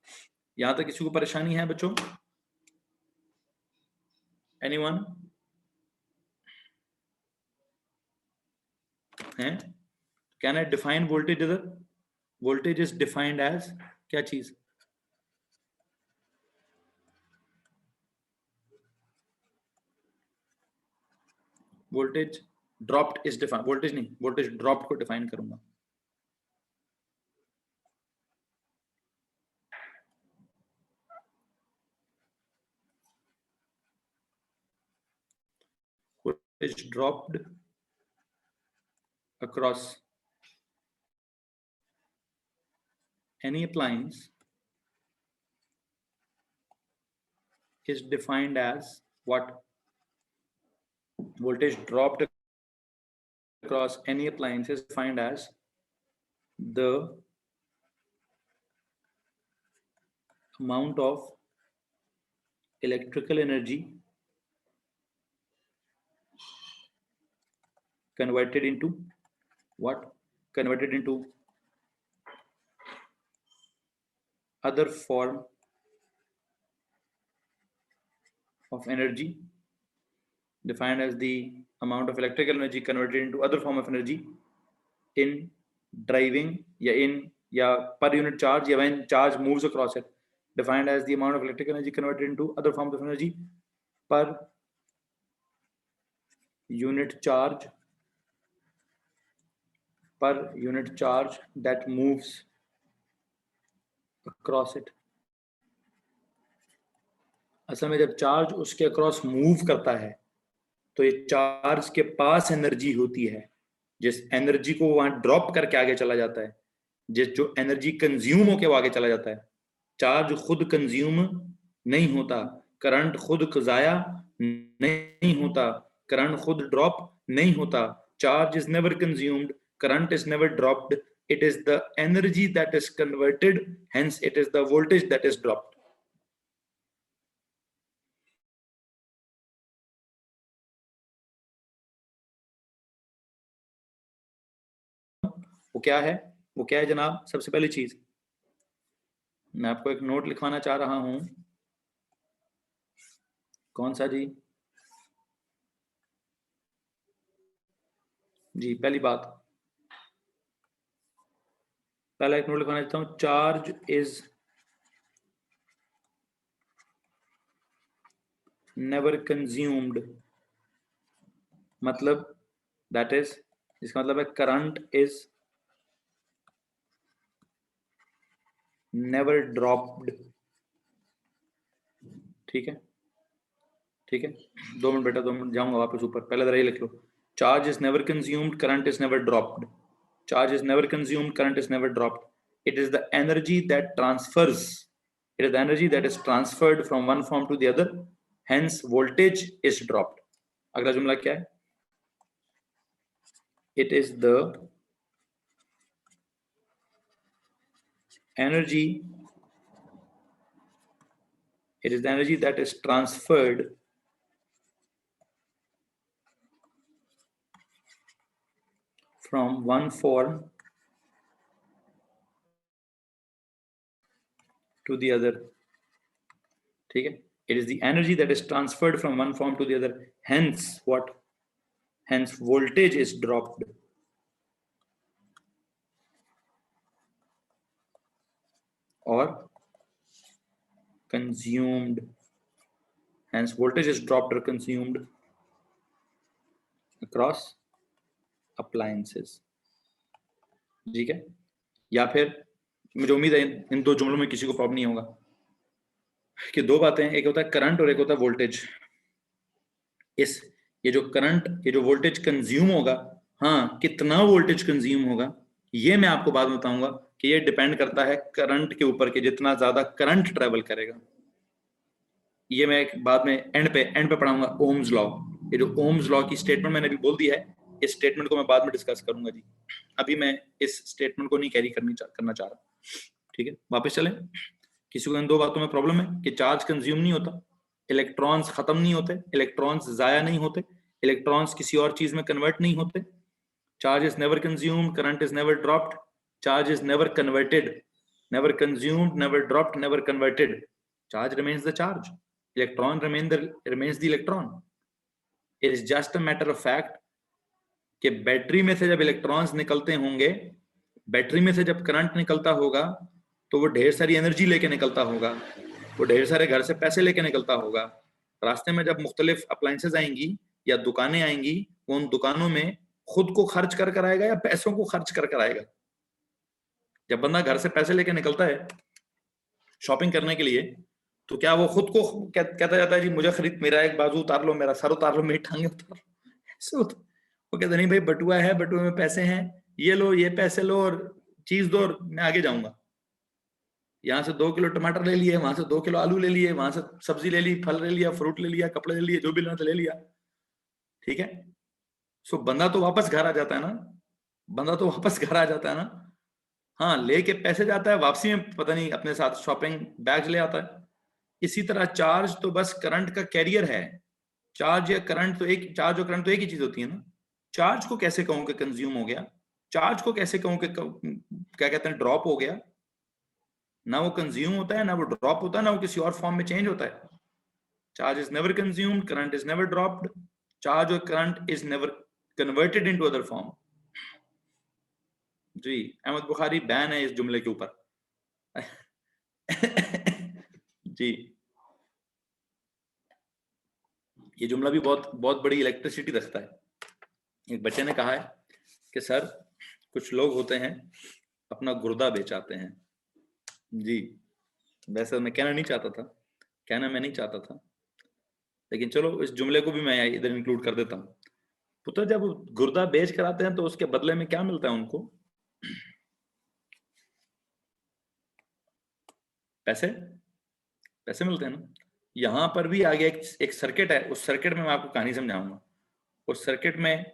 यहां तक किसी को परेशानी है बच्चों? एनीवन है? Can I define voltage? इधर वोल्टेज इज डिफाइंड एज क्या चीज? Voltage dropped is defined, voltage नहीं, वोल्टेज ड्रॉप्ड को डिफाइन करूंगा। Voltage dropped across any appliance is defined as what? Voltage dropped across any appliance is defined as the amount of electrical energy converted into what? Converted into other form of energy, defined as the amount of electrical energy converted into other form of energy in driving या per unit charge या when charge moves across it, defined as the amount of electrical energy converted into other forms of energy per unit charge that moves across it। असल में जब charge उसके across move करता है तो ये charge के पास एनर्जी होती है, जिस एनर्जी को वहां ड्रॉप करके आगे चला जाता है, जो एनर्जी कंज्यूम होके आगे चला जाता है। चार्ज खुद कंज्यूम नहीं होता, करंट खुद जाया नहीं होता, करंट खुद ड्रॉप नहीं होता। Charge is never consumed, current is never dropped, it is the energy that is converted, hence it is the voltage that is dropped। वो क्या है? वो क्या है जनाब? सबसे पहली चीज मैं आपको एक नोट लिखवाना चाह रहा हूं। कौन सा जी? जी पहली बात, पहला एक नोट लिखवाना चाहता हूं, चार्ज इज नेवर कंज्यूम्ड, मतलब दैट इज, इसका मतलब है करंट इज नेवर ड्रॉप्ड। ठीक है, ठीक है, 2 मिनट बेटा, 2 मिनट, जाऊंगा वापस ऊपर, पहले जरा ये लिख लो। Charge is never consumed, current is never dropped. Charge is never consumed, current is never dropped. It is the energy that transfers, it is the energy that is transferred from one form to the other, hence voltage is dropped. अगला जुमला क्या है? It is the energy, it is the energy that is transferred from one form to the other. ठीक है, it is the energy that is transferred from one form to the other. Hence what? Hence voltage is dropped. Or consumed. Hence voltage is dropped or consumed across appliances. ठीक है, या फिर मुझे उम्मीद है इन दो जुमलों में किसी को प्रॉब्लम नहीं होगा कि दो बातें, एक होता है करंट और एक होता है वोल्टेज. ये जो करंट, ये जो वोल्टेज कंज्यूम होगा, हाँ, कितना वोल्टेज कंज्यूम होगा ये मैं आपको बाद में बताऊंगा कि ये डिपेंड करता है करंट के ऊपर कि जितना ज्यादा करंट ट्रेवल करेगा. ये मैं बाद में एंड पे पढ़ाऊंगा ओम्स लॉ. ये जो ओम्स लॉ की स्टेटमेंट मैंने अभी बोल दी है, इस स्टेटमेंट को मैं बाद में डिस्कस करूंगा जी. अभी मैं इस स्टेटमेंट को नहीं कैरी करना चाह रहा. ठीक है, वापस चलें. किसी को इन दो बातों में प्रॉब्लम है कि चार्ज कंज्यूम नहीं होता, इलेक्ट्रॉन्स खत्म नहीं होते, इलेक्ट्रॉन्स जाया नहीं होते, इलेक्ट्रॉन्स किसी और चीज में कन्वर्ट नहीं होते. Charge is never consumed, current is never dropped, charge is never converted, never consumed, never dropped, never converted. Charge remains the charge, electron remains the electron. It is just a matter of fact कि battery में से जब electrons निकलते होंगे, battery में से जब current निकलता होगा तो वो ढेर सारी एनर्जी लेके निकलता होगा, वो ढेर सारे घर से पैसे लेके निकलता होगा. रास्ते में जब मुख्तलिफ अप्लायंसेस आएंगी या दुकानें आएंगी, वो उन दुकानों में खुद को खर्च कर आएगा या पैसों को खर्च कर आएगा. जब बंदा घर से पैसे लेके निकलता है शॉपिंग करने के लिए, तो क्या वो खुद को कहता जाता है जी मुझे खरीद, मेरा एक बाजू उतार लो, मेरा सर उतार लो, मेरी टांगे उतार लो, ऐसे होता. वो कहता नहीं भाई बटुआ है, बटुए में पैसे हैं, ये लो, ये पैसे लो और चीज दो और मैं आगे जाऊंगा. यहाँ से 2 किलो टमाटर ले लिए, वहां से 2 किलो आलू ले लिए, वहां से सब्जी ले ली, फल ले लिया, फ्रूट ले लिया, कपड़े ले लिए, जो भी लेना था ले लिया. ठीक है, सो बंदा तो वापस घर आ जाता है ना, बंदा तो वापस घर आ जाता है ना. हाँ, लेके पैसे जाता है, वापसी में पता नहीं अपने साथ शॉपिंग बैग ले आता है. इसी तरह चार्ज तो बस करंट का कैरियर है. चार्ज या करंट तो चार्ज और करंट तो एक ही चीज होती है ना. चार्ज को कैसे कहूं कि कंज्यूम हो गया, चार्ज को कैसे कहूं कि क्या कहते हैं ड्रॉप हो गया. ना वो कंज्यूम होता है, ना वो ड्रॉप होता है, ना वो किसी और फॉर्म में चेंज होता है. Charge is never consumed, current is never dropped, charge और current is never converted into other form. जी, अहमद बुखारी बैन है इस जुमले के ऊपर. जी, ये जुमला भी बहुत बहुत बड़ी इलेक्ट्रिसिटी रखता है. एक बच्चे ने कहा है कि सर कुछ लोग होते हैं अपना गुर्दा बेचाते हैं. जी, वैसे मैं कहना नहीं चाहता था, कहना मैं नहीं चाहता था, लेकिन चलो इस जुमले को भी मैं इधर इंक्लूड कर देता हूँ. पुत्र जब गुर्दा बेच कर आते हैं तो उसके बदले में क्या मिलता है उनको? पैसे, पैसे मिलते हैं ना. यहां पर भी आगे एक सर्किट है, उस सर्किट में मैं आपको कहानी समझाऊंगा. उस सर्किट में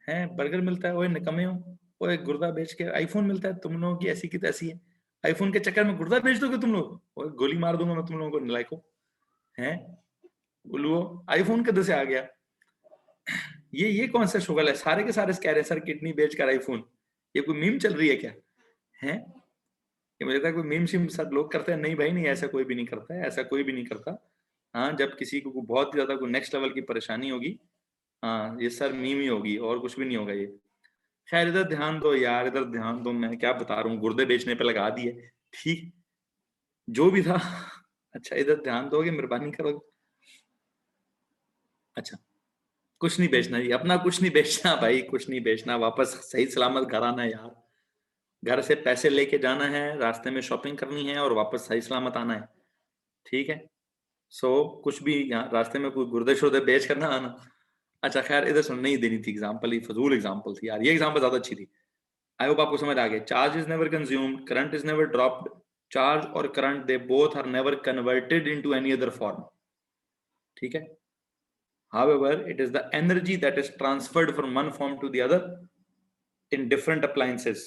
है बर्गर मिलता है, ओए निकम्मे हो, ओए गुर्दा बेच के आईफोन मिलता है, तुम लोगों की ऐसी की तैसी है. आईफोन के चक्कर में गुर्दा बेच दोगे तुम लोग, ओए गोली मार दूंगा मैं तुम लोगों को, नलायको हैं. उल्लुओ, आईफोन किधर से आ गया? ये कौन सा शुगल है? सारे के सारे कह रहे हैं सर किडनी बेच कर आईफोन. ये कोई मीम चल रही है क्या? है ये मुझे लगता है कोई मीम शिम सब लोग करते हैं. नहीं भाई नहीं, ऐसा कोई भी नहीं करता है, ऐसा कोई भी नहीं करता. हाँ, जब किसी को बहुत ज्यादा कोई नेक्स्ट लेवल की परेशानी होगी, हाँ ये सर मीम ही होगी और कुछ भी नहीं होगा ये. खैर इधर ध्यान दो यार, इधर ध्यान दो, मैं क्या बता रहा हूँ, गुर्दे बेचने पे लगा दिए. ठीक, जो भी था. अच्छा इधर ध्यान दोगे, मेहरबानी करोगे. अच्छा, कुछ नहीं बेचना जी, अपना कुछ नहीं बेचना भाई, कुछ नहीं बेचना. वापस सही सलामत घर आना है यार. घर से पैसे लेके जाना है, रास्ते में शॉपिंग करनी है और वापस सही सलामत आना है. ठीक है, सो कुछ भी यहाँ रास्ते में कोई गुर्दे शुर्दे बेच कर ना आना. अच्छा खैर, इधर सुन नहीं देनी थी एग्जाम्पल, ही फजूल एग्जाम्पल थी यार. ये एग्जाम्पल ज्यादा अच्छी थी. आई होप आपको समझ आ गया. Charge is never consumed, current is never dropped. Charge और current they both are never converted into any other form. ठीक है. However, it is the energy that is transferred from one form to the other in different appliances.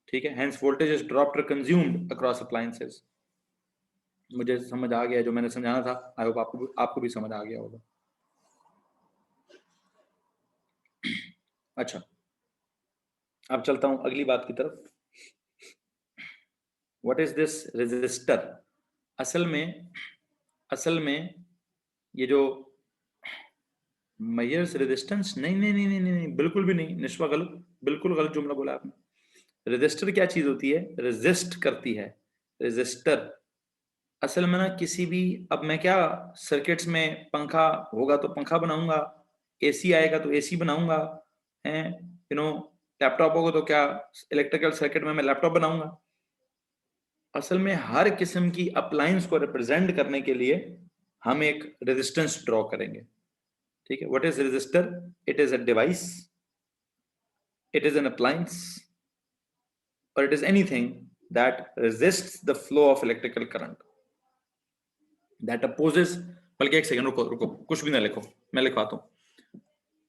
ठीक है. Hence voltage is dropped or consumed across appliances. मुझे समझ आ गया जो मैंने समझाना था. आई होप आपको भी समझ आ गया होगा. अच्छा, अब चलता हूं अगली बात की तरफ. What is this resistor? असल में ये जो मेजर्स रेजिस्टेंस, नहीं, बिल्कुल भी नहीं, निश्वा गलत, बिल्कुल गलत जुमला बोला आपने। रेजिस्टर क्या चीज होती है? रेजिस्ट करती है, रेजिस्टर। असल में ना किसी भी, अब मैं क्या सर्किट्स में, पंखा होगा तो पंखा बनाऊंगा, एसी आएगा तो एसी बनाऊंगा, हैं, लैपटॉप होगा तो क्या इलेक्ट्रिकल सर्किट में मैं लैपटॉप बनाऊंगा। असल में हर किस्म की अप्लायंस को रिप्रेजेंट करने के लिए हम एक रेजिस्टेंस ड्रॉ करेंगे, ठीक है। What is resistor? It is a device, it is an appliance, or it is anything that resists the flow of electrical current, that opposes। बल्कि एक सेकंड रुको रुको, कुछ भी ना लिखो, मैं लिखवाता हूं।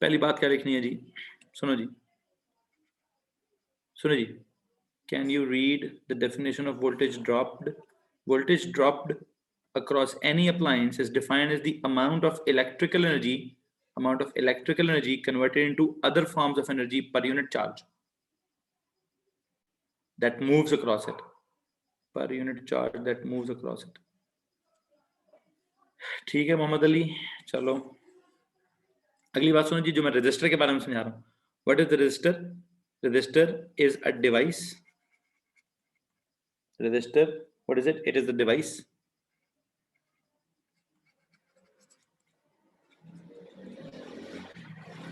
पहली बात क्या लिखनी है जी? सुनो जी, सुनो जी, can you read the definition of voltage dropped? Voltage dropped across any appliance is defined as the amount of electrical energy converted into other forms of energy per unit charge that moves across it, per unit charge that moves across it। ठीक है मोहम्मद अली, चलो अगली बात सुनो जी, जो मैं register के बारे में समझा रहा हूँ। What is the register? Register is a device. Register, what is it? It is the device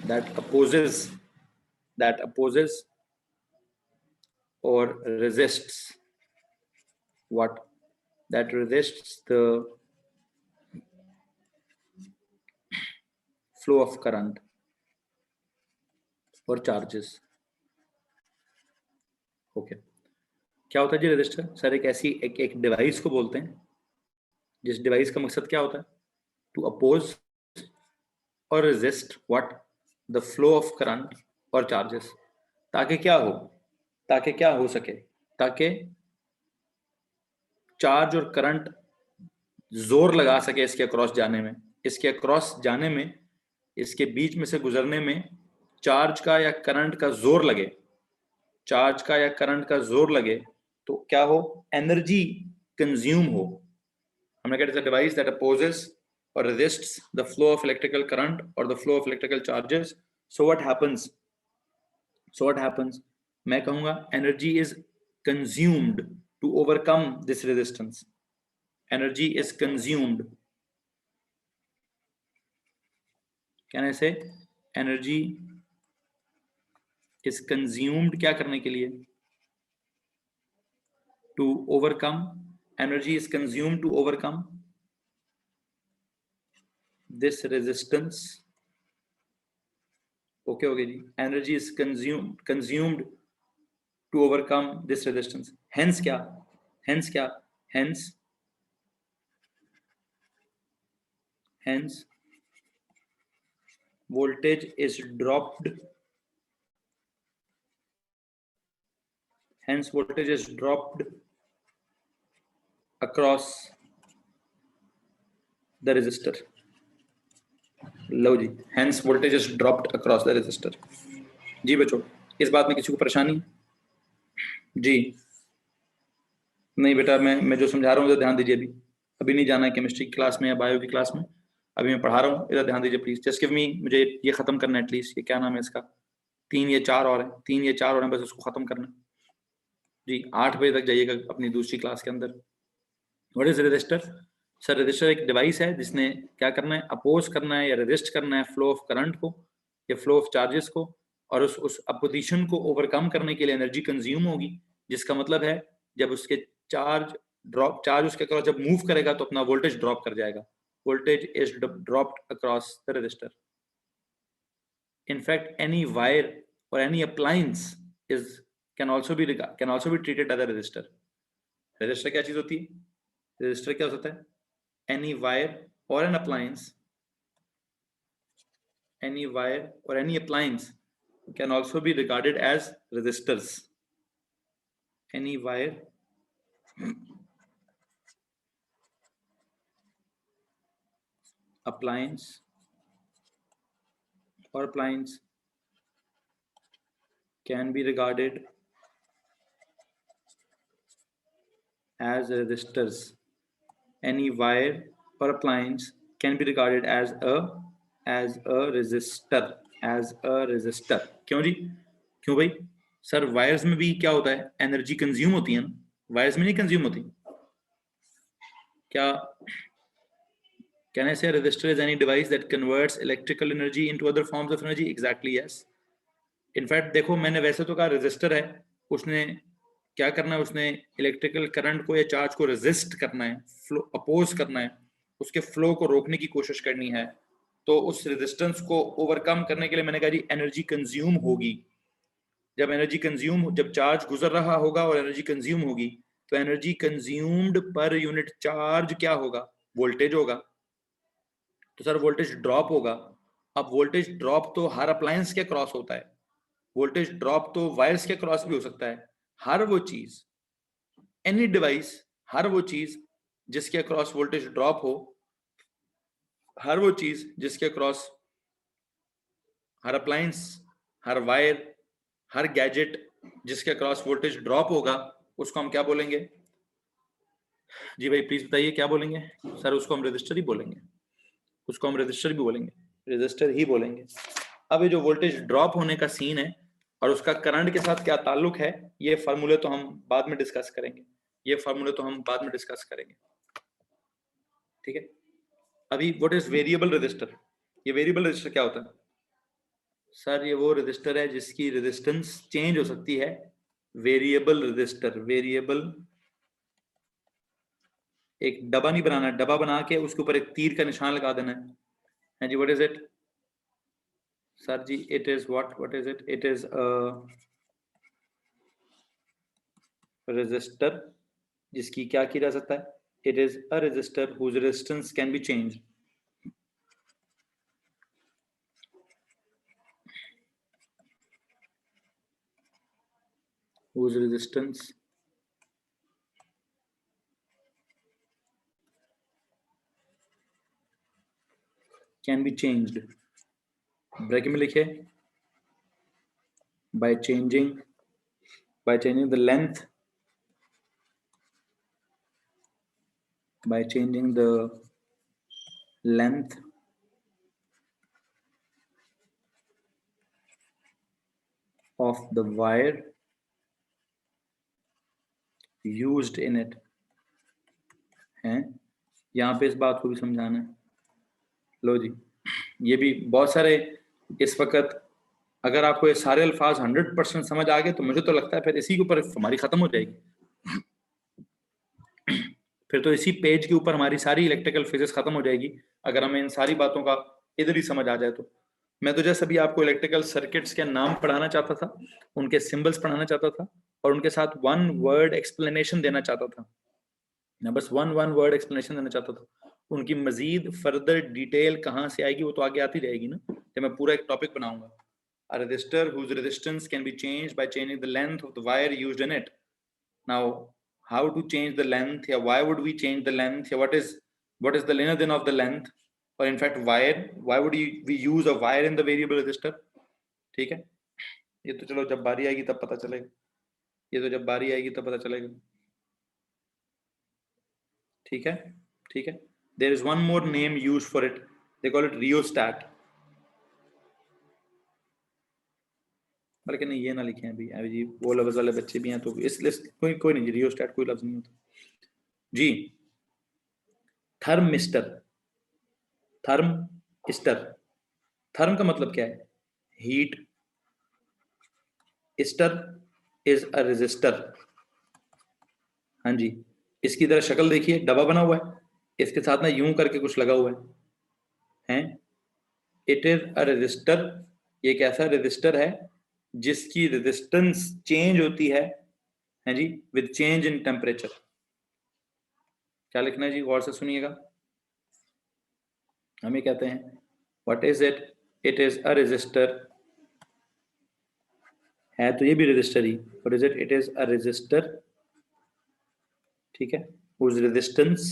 that opposes or resists what? That resists the flow of current or charges। Okay, क्या होता है जी register? Sir एक ऐसी एक device को बोलते हैं जिस डिवाइस का मकसद क्या होता है? टू अपोज और resist what? The flow of current और चार्जेस। ताकि क्या हो? ताकि क्या हो सके? ताकि चार्ज और करंट जोर लगा सके इसके अक्रॉस जाने में, इसके अक्रॉस जाने में, इसके बीच में से गुजरने में चार्ज का या करंट का जोर लगे, चार्ज का या करंट का जोर लगे तो क्या हो? एनर्जी कंज्यूम हो। हमने कहा device that opposes or resists the flow of electrical current or the flow of electrical charges। so what happens? मैं कहूंगा energy is consumed to overcome this resistance। energy is consumed, can I say energy is consumed क्या करने के लिए? to overcome, energy is consumed to overcome this resistance। okay ji, energy is consumed to overcome this resistance। hence क्या? hence voltage is dropped, across the resistor। Low ji, hence voltage is dropped across the resistor। जी बच्चों, इस बात में किसी को परेशानी? जी नहीं बेटा, मैं जो समझा रहा हूँ ध्यान दीजिए। अभी नहीं जाना है केमिस्ट्री की क्लास में या बायो की क्लास में, अभी मैं पढ़ा रहा हूँ, इधर ध्यान दीजिए प्लीज। जस्ट गिव मी, मुझे ये खत्म करना है एटलीस्ट। ये क्या नाम है इसका? 3 या 4 और है, 3 या 4 और है, बस उसको खत्म करना जी। 8 बजे तक जाइएगा अपनी दूसरी क्लास के अंदर। What is register? Sir register एक डिवाइस है जिसने क्या करना है? अपोज करना है या रेजिस्ट करना है फ्लो ऑफ करंट को या फ्लो ऑफ चार्जेस को, और उस अपोजिशन को ओवरकम करने के लिए एनर्जी कंज्यूम होगी। जिसका मतलब है जब उसके चार्ज उसके अक्रॉस जब मूव करेगा तो अपना वोल्टेज ड्रॉप कर जाएगा। Voltage is dropped across the resistor. In fact any wire और any appliance is can also be treated as a resistor। Resistor क्या चीज होती है? रजिस्टर क्या होता है? any wire or an appliance can also be regarded as resistors। any wire appliance can be regarded as resistors। any wire or appliance can be regarded as a resistor, as a resistor. क्यों जी? क्यों भाई? Sir wires में भी क्या होता है, energy consume होती है ना, वायर्स में नहीं कंज्यूम होती क्या? Can I say a resistor is any device that converts electrical energy into other forms of energy? Exactly, yes. In fact देखो, मैंने वैसे तो कहा रेजिस्टर है, उसने क्या करना है, उसने इलेक्ट्रिकल करंट को या चार्ज को रेजिस्ट करना है, फ्लो अपोज करना है, उसके फ्लो को रोकने की कोशिश करनी है। तो उस रेजिस्टेंस को ओवरकम करने के लिए मैंने कहा जी एनर्जी कंज्यूम होगी। जब एनर्जी कंज्यूम, जब चार्ज गुजर रहा होगा और एनर्जी कंज्यूम होगी, तो एनर्जी कंज्यूम्ड पर यूनिट चार्ज क्या होगा? वोल्टेज होगा। तो सर वोल्टेज ड्रॉप होगा। अब वोल्टेज ड्रॉप तो हर अप्लायंस के क्रॉस होता है, वोल्टेज ड्रॉप तो वायर्स के क्रॉस भी हो सकता है। हर वो चीज, एनी डिवाइस, हर वो चीज जिसके क्रॉस वोल्टेज ड्रॉप हो, हर वो चीज जिसके क्रॉस, हर अप्लायंस, हर वायर, हर गैजेट जिसके क्रॉस वोल्टेज ड्रॉप होगा, उसको हम क्या बोलेंगे? जी भाई प्लीज बताइए क्या बोलेंगे? सर उसको हम रजिस्टर ही बोलेंगे, उसको हम रजिस्टर भी बोलेंगे, रजिस्टर ही बोलेंगे। अब ये जो वोल्टेज ड्रॉप होने का सीन है और उसका करंट के साथ क्या ताल्लुक है, ये फार्मूले तो हम बाद में डिस्कस करेंगे, ये फार्मूले तो हम बाद में डिस्कस करेंगे, ठीक है। अभी व्हाट इज वेरिएबल रजिस्टर? ये वेरिएबल रजिस्टर क्या होता है? सर ये वो रजिस्टर है जिसकी रेजिस्टेंस चेंज हो सकती है। वेरिएबल रजिस्टर, वेरिएबल, एक डब्बा नहीं बनाना, डब्बा बना के उसके ऊपर एक तीर का निशान लगा देना है। हाँ जी, व्हाट इज इट? सर जी it is what is it? It is resistor जिसकी क्या किया जा सकता है? It is a resistor whose resistance can be change. whose resistance can be changed, bracket में लिखे, by changing the length, by changing the length of the wire used in it। हैं, यहाँ पे इस बात को भी समझाना है। लो जी, ये भी बहुत सारे इस वक्त, अगर आपको ये सारे अल्फाज 100% समझ आ गए तो मुझे तो लगता है फिर इसी के ऊपर हमारी खत्म हो जाएगी। फिर तो इसी पेज के ऊपर हमारी सारी इलेक्ट्रिकल फिजिक्स खत्म हो जाएगी, अगर हमें इन सारी बातों का इधर ही समझ आ जाए तो। मैं तो जैसे अभी आपको इलेक्ट्रिकल सर्किट्स के नाम पढ़ाना चाहता था, उनके सिंबल्स पढ़ाना चाहता था और उनके साथ वन वर्ड एक्सप्लेनेशन देना चाहता था। मैं बस वन वर्ड एक्सप्लेनेशन देना चाहता था। उनकी मजीद फर्दर डिटेल कहाँ से आएगी वो तो आगे आती रहेगी ना, जब मैं पूरा एक टॉपिक बनाऊंगा। A resistor whose resistance can be changed by changing the length of the wire used in it. Now, how to change the length? Yeah, why would we change the length? Yeah, what is the length then of the length? Or in fact, wire? Why would we use a wire in the variable resistor? ठीक है, ये तो चलो जब बारी आएगी तब पता चलेगा, ये तो जब बारी आएगी तब पता चलेगा। ठीक है, ठीक है। There is one more name used for it. They call it rheostat. बल्कि नहीं, ये ना लिखे हैं अभी अभी जी, वो लफ्ज वाले बच्चे भी हैं तो इस लिस्ट कोई नहीं जी, रियोस्टेट कोई लफ्ज नहीं होता जी। थर्मिस्टर, थर्मिस्टर, थर्म का मतलब क्या है? Heat, stir is a resistor. हाँ जी, इसकी तरह शक्ल देखिए, डब्बा बना हुआ है, इसके साथ ना यूं करके कुछ लगा हुआ है, इट इज अ रेजिस्टर। ये एक ऐसा रेजिस्टर है जिसकी रेजिस्टेंस चेंज होती है जी, विद चेंज इन टेम्परेचर। क्या लिखना है जी, गौर से सुनिएगा। हमें कहते हैं what is it? It is a resistor, है तो ये भी रेजिस्टर ही। What is it? It is a resistor, ठीक है, whose resistance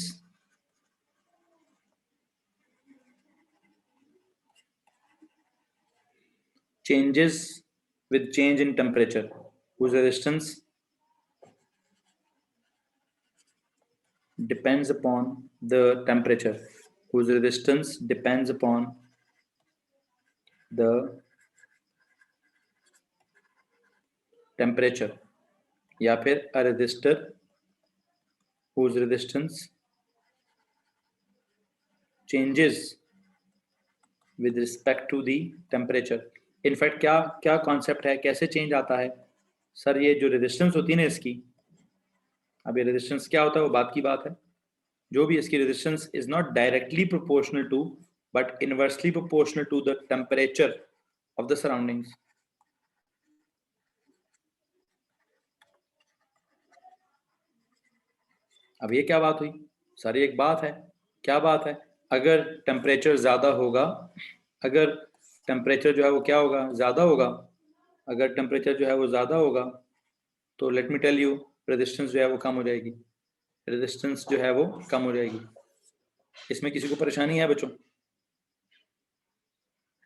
changes with change in temperature, whose resistance depends upon the temperature, whose resistance depends upon the temperature, या फिर a resistor whose resistance changes with respect to the temperature. In fact क्या क्या concept है, कैसे change आता है sir? ये जो रेजिस्टेंस होती है ना इसकी, अब ये रेजिस्टेंस क्या होता है वो बात की बात है। जो भी इसकी resistance is not directly proportional to but inversely proportional to the temperature of the surroundings. अब ये क्या बात हुई सर? ये एक बात है। क्या बात है? अगर टेम्परेचर ज्यादा होगा, अगर टेम्परेचर जो है वो क्या होगा, ज्यादा होगा, अगर टेम्परेचर जो है वो ज्यादा होगा तो let me tell you, resistance जो है वो कम हो जाएगी। रेजिस्टेंस जो है वो कम हो जाएगी। इसमें किसी को परेशानी है बच्चों?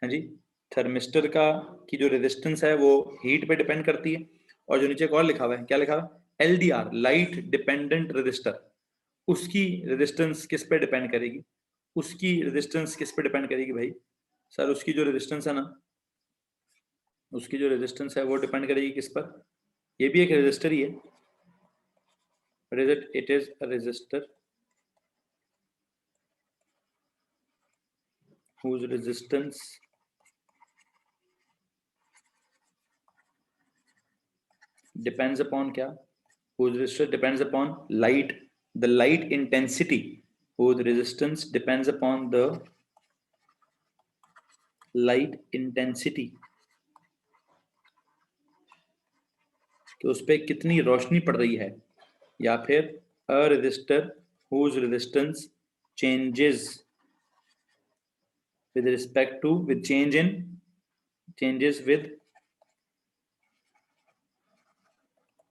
हाँ जी, थर्मिस्टर का की जो रेजिस्टेंस है वो हीट पे डिपेंड करती है। और जो नीचे एक और लिखा हुआ है, क्या लिखा हुआ है? LDR, लाइट डिपेंडेंट रेजिस्टर, उसकी रेजिस्टेंस किस पे डिपेंड करेगी? उसकी रेजिस्टेंस किस पे डिपेंड करेगी भाई? सर उसकी जो रेजिस्टेंस है ना, उसकी जो रेजिस्टेंस है वो डिपेंड करेगी किस पर? ये भी एक रेजिस्टर ही है। It is a resistor whose resistance depends upon क्या? Whose resistance depends upon light, the light intensity, whose resistance depends upon the light intensity, कि उस पर कितनी रोशनी पड़ रही है। या फिर a resistor whose resistance changes with respect to, with changes with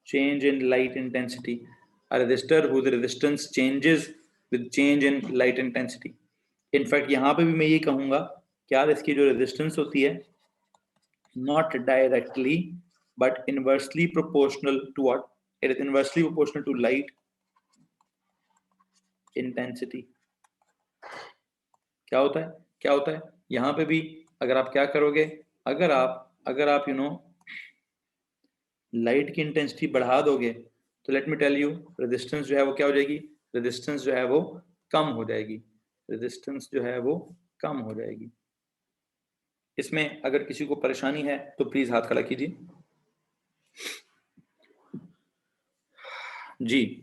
change in light intensity, a resistor whose resistance changes with change in light intensity. In fact यहाँ पे भी मैं ये कहूंगा कि यार इसकी जो रेजिस्टेंस होती है not directly but inversely proportional to what? It is inversely proportional to light intensity. क्या होता है? क्या होता है यहाँ पे भी? अगर आप क्या करोगे, अगर आप यू नो लाइट की इंटेंसिटी बढ़ा दोगे तो let me tell you, resistance जो है वो क्या हो जाएगी? रेजिस्टेंस जो है वो कम हो जाएगी। रेजिस्टेंस जो है वो कम हो जाएगी। इसमें अगर किसी को परेशानी है तो प्लीज हाथ खड़ा कीजिए। जी,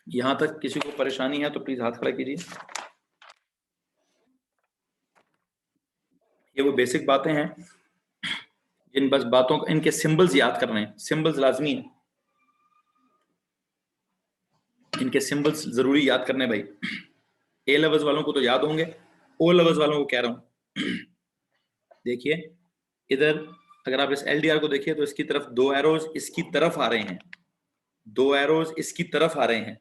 यहां तक किसी को परेशानी है तो प्लीज हाथ खड़ा कीजिए। ये वो बेसिक बातें हैं, इन बस बातों को, इनके सिंबल्स याद करने हैं। सिंबल्स लाजमी है, इनके सिंबल्स जरूरी याद करने भाई। ए लेवल्स वालों को तो याद होंगे, ओ लेवल्स वालों को कह रहा हूं। देखिए इधर अगर आप इस LDR को देखिए तो इसकी तरफ दो एरोज इसकी तरफ आ रहे हैं, दो एरोज इसकी तरफ आ रहे हैं।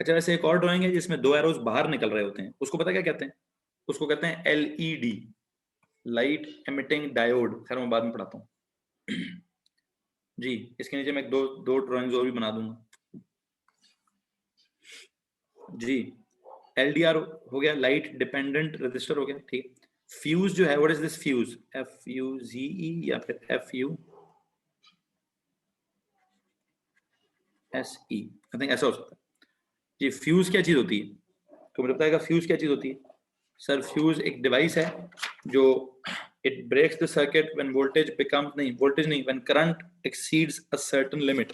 अच्छा, वैसे एक और ड्राइंग है जिसमें दो एरोज बाहर निकल रहे होते हैं, उसको पता क्या कहते हैं? उसको कहते हैं LED, लाइट एमिटिंग डायोड। खैर मैं बाद में पढ़ाता हूँ। जी, इसके नीचे मैं दो ड्राइंग्स और भी बना दूंगा। जी, LDR हो गया, लाइट डिपेंडेंट रेजिस्टर हो गया, ठीक। फ्यूज जो है, what is this fuse? FUZE या फिर FUSE, आई थिंक ऐसा हो सकता है। जी, फ्यूज क्या चीज होती है? तो मुझे बताएगा फ्यूज क्या चीज होती है? सर फ्यूज एक डिवाइस है जो it breaks the circuit when voltage becomes, नहीं वोल्टेज नहीं, when current exceeds a certain limit.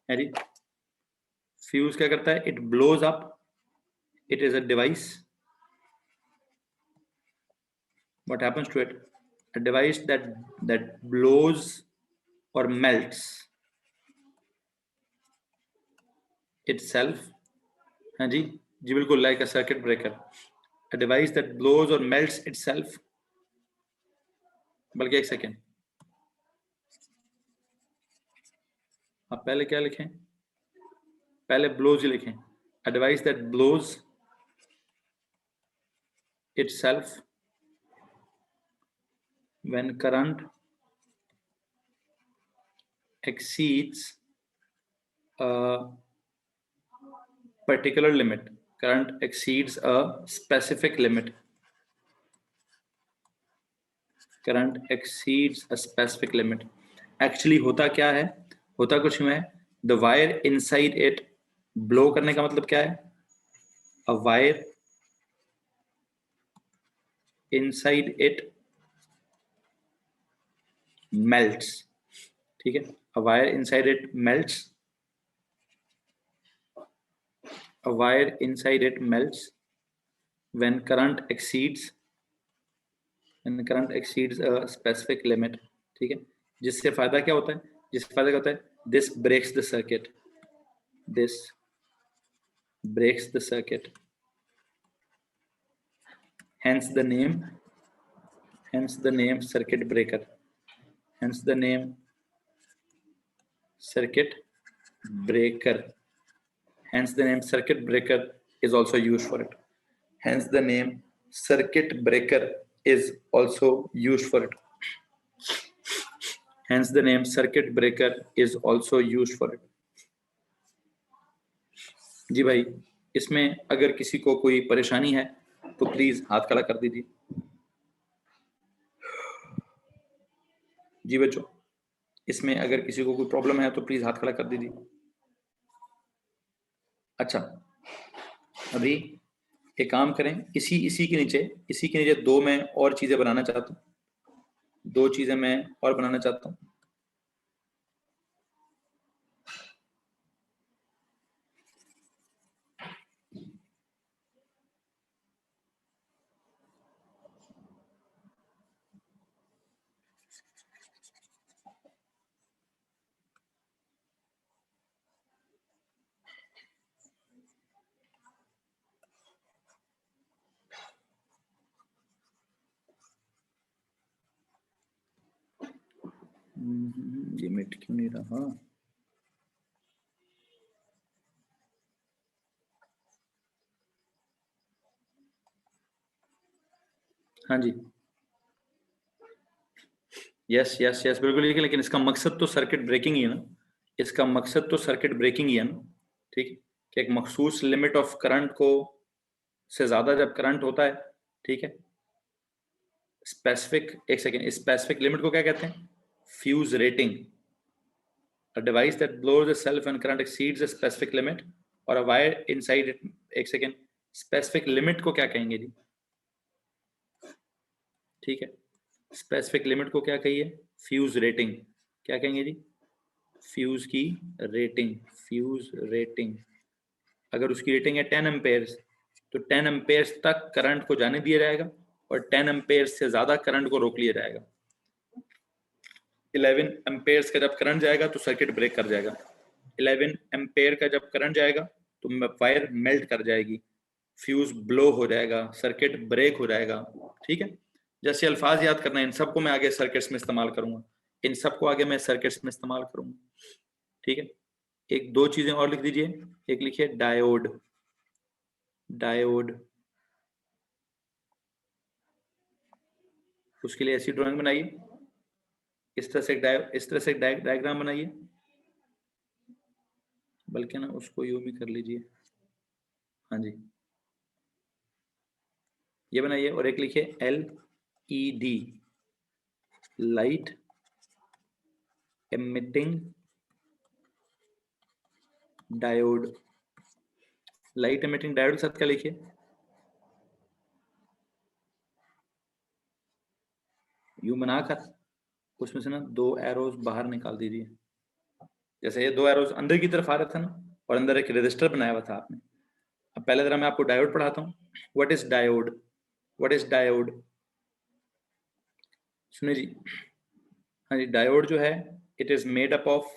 है जी, फ्यूज क्या करता है? It blows up, it is a device, what happens to it? A device that blows or melts itself। हाँ जी, जी बिल्कुल, like a circuit breaker, a device that blows or melts itself। बल्कि एक second, आप पहले क्या लिखें? पहले blows ही लिखें। A device that blows itself when current exceeds a particular limit, current exceeds a specific limit, current exceeds a specific limit. Actually होता क्या है, होता कुछ में है, the wire inside it, blow करने का मतलब क्या है, a wire inside it melts, ठीक है, a wire inside it melts, a wire inside it melts when current exceeds a specific limit, ठीक है, जिससे फायदा क्या होता है, जिससे फायदा क्या होता है, this breaks the circuit, this breaks the circuit, hence the name circuit breaker, hence the name circuit breaker, hence the name circuit breaker is also used for it, hence the name circuit breaker is also used for it, hence the name circuit breaker is also used for it. जी भाई, इसमें अगर किसी को कोई परेशानी है तो please हाथ खड़ा कर दीजिए। जी बच्चों, इसमें अगर किसी को कोई प्रॉब्लम है तो प्लीज हाथ खड़ा कर दीजिए। अच्छा, अभी एक काम करें, इसी के नीचे दो मैं और चीजें बनाना चाहता हूँ, दो चीजें मैं और बनाना चाहता हूँ। ये मिट क्यों नहीं रहा? हाँ जी, यस यस यस बिल्कुल, लेकिन इसका मकसद तो सर्किट ब्रेकिंग ही है ना, इसका मकसद तो सर्किट ब्रेकिंग ही है ना, ठीक है, कि एक मखसूस लिमिट ऑफ करंट को से ज्यादा जब करंट होता है, ठीक है, स्पेसिफिक, एक सेकेंड, स्पेसिफिक लिमिट को क्या कहते हैं, fuse rating, a device that blows a cell when current exceeds a specific limit, और a wire inside it, एक सेकेंड, स्पेसिफिक लिमिट को क्या कहेंगे जी, ठीक है, स्पेसिफिक लिमिट को क्या कहिए, फ्यूज रेटिंग, क्या कहेंगे जी, फ्यूज की रेटिंग, फ्यूज रेटिंग, अगर उसकी रेटिंग है 10 एम्पेयर्स तो 10 एम्पेयर्स तक करंट को जाने दिया जाएगा और 10 एम्पेयर्स से ज्यादा करंट को रोक लिया जाएगा। 11 एम्पेयर्स का जब करंट जाएगा तो सर्किट ब्रेक कर जाएगा, 11 एम्पेयर का जब करंट जाएगा तो वायर मेल्ट कर जाएगी, फ्यूज ब्लो हो जाएगा, सर्किट ब्रेक हो जाएगा, ठीक है। जैसे अल्फाज याद करना है, इन सबको मैं आगे सर्किट्स में इस्तेमाल करूंगा, इन सबको आगे मैं सर्किट्स में इस्तेमाल करूंगा, ठीक है। एक दो चीजें और लिख दीजिए, एक लिखिए डायोड, डायोड, उसके लिए ऐसी ड्राइंग बनाइए, इस तरह से एक डायग्राम बनाइए, बल्कि ना उसको यूं भी कर लीजिए, हाँ जी, ये बनाइए, और एक लिखिए LED, light emitting diode, light emitting diode के साथ क्या लिखिए, यूं बनाकर उसमें से ना दो एरोज बाहर निकाल दीजिए, जैसे ये दो एरोज अंदर की तरफ आ रहा था ना, और अंदर एक रजिस्टर बनाया हुआ था आपने। अब पहले जरा मैं आपको डायोड पढ़ाता हूँ, what is diode, what is diode, सुनिए जी, हाँ जी, डायोड जो है it is made up of,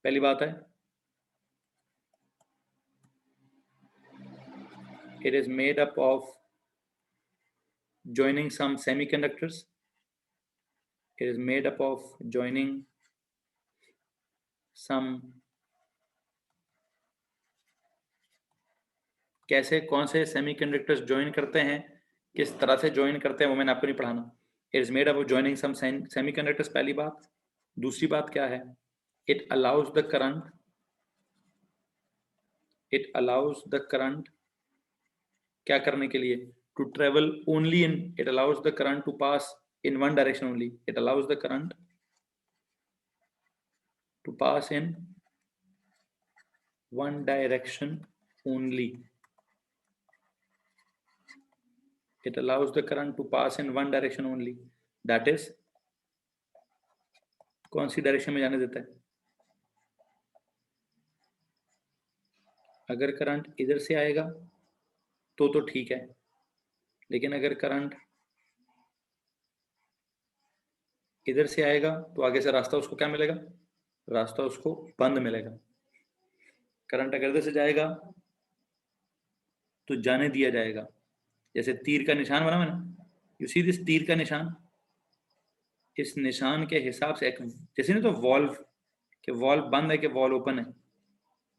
पहली बात है it is made up of joining some semiconductors, it is made up of joining some, कैसे कौन से सेमीकंडक्टर्स ज्वाइन करते हैं, किस तरह से ज्वाइन करते हैं वो मैंने आपको नहीं पढ़ाना, it is made up of joining some semiconductors, पहली बात। दूसरी बात क्या है, it allows the current it allows the current क्या करने के लिए, to travel only in, it allows the current to pass in one direction only, it allows the current to pass in one direction only, it allows the current to pass in one direction only, that is कौन सी direction में जाने देता है, अगर current इधर से आएगा तो ठीक है, लेकिन अगर करंट इधर से आएगा तो आगे से रास्ता उसको क्या मिलेगा, रास्ता उसको बंद मिलेगा। करंट अगर इधर से जाएगा तो जाने दिया जाएगा, जैसे तीर का निशान बना हुआ है ना, यू सी दिस तीर का निशान, इस निशान के हिसाब से जैसे नहीं तो वॉल्व कि वॉल्व बंद है कि वॉल्व ओपन है,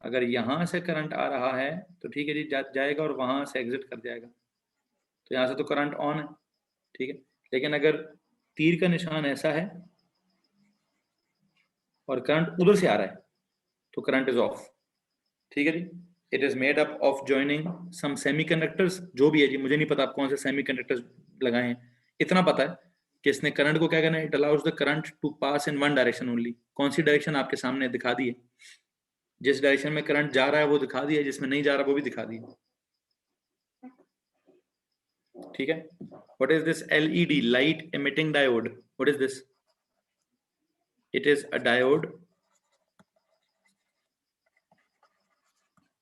अगर यहां से करंट आ रहा है तो ठीक है जी जाएगा और वहां से एग्जिट कर जाएगा, तो यहां से तो करंट ऑन है, ठीक है। लेकिन अगर तीर का निशान ऐसा है और करंट उधर से आ रहा है तो करंट इज ऑफ, ठीक है जी। It is made up of joining some semiconductors, जो भी है जी मुझे नहीं पता आप कौन से सेमीकंडक्टर्स लगाए हैं, इतना पता है कि इसने करंट को क्या करना है, it allows the current to pass in one direction only. कौन सी डायरेक्शन आपके सामने दिखा दी है, जिस डायरेक्शन में करंट जा रहा है वो दिखा दिया, जिसमें नहीं जा रहा वो भी दिखा दिया, ठीक है। What is this LED, light emitting diode, what is this, it is a diode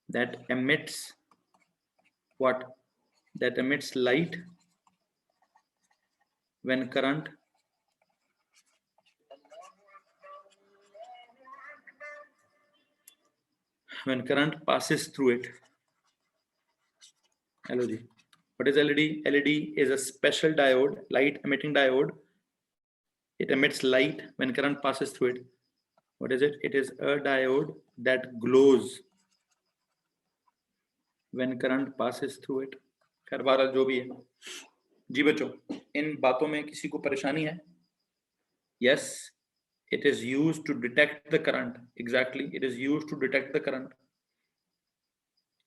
that emits what, that emits light when current passes through it। hello ji, what is LED, LED is a special diode, light emitting diode, it emits light when current passes through it। what is it, it is a diode that glows when current passes through it। खैर बहरहाल जो भी है जी बच्चों, इन बातों में किसी को परेशानी है, yes it is used to detect the current, exactly it is used to detect the current।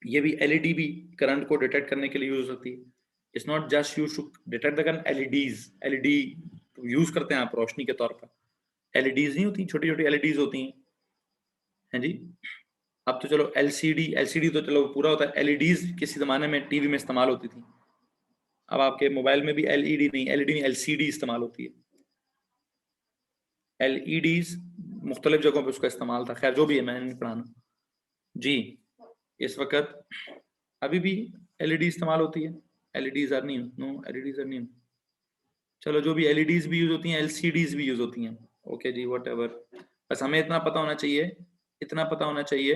ये भी एलईडी भी करंट को डिटेक्ट करने के लिए यूज होती है, it's not just use to detect the current. LEDs, LED use करते हैं आप रोशनी के तौर पर, एलईडीज नहीं होती, छोटी छोटी एलईडीज होती हैं, हैं जी। अब तो चलो एलसीडी, एलसीडी तो चलो पूरा होता है, एलईडीज किसी जमाने में टीवी में इस्तेमाल होती थी, अब आपके मोबाइल में भी एलईडी नहीं, एलईडी नहीं एलसीडी इस्तेमाल होती है। एलईडीज मुख्तलिफ जगहों पर उसका इस्तेमाल था, खैर जो भी है मैंने नहीं पढ़ाना जी। इस वक्त अभी भी एलईडी इस्तेमाल होती है, LEDs are new, no LEDs are new, चलो जो भी एलईडीज भी यूज होती हैं, एलसीडीज भी यूज होती हैं, ओके जी व्हाटएवर। बस हमें इतना पता होना चाहिए, इतना पता होना चाहिए,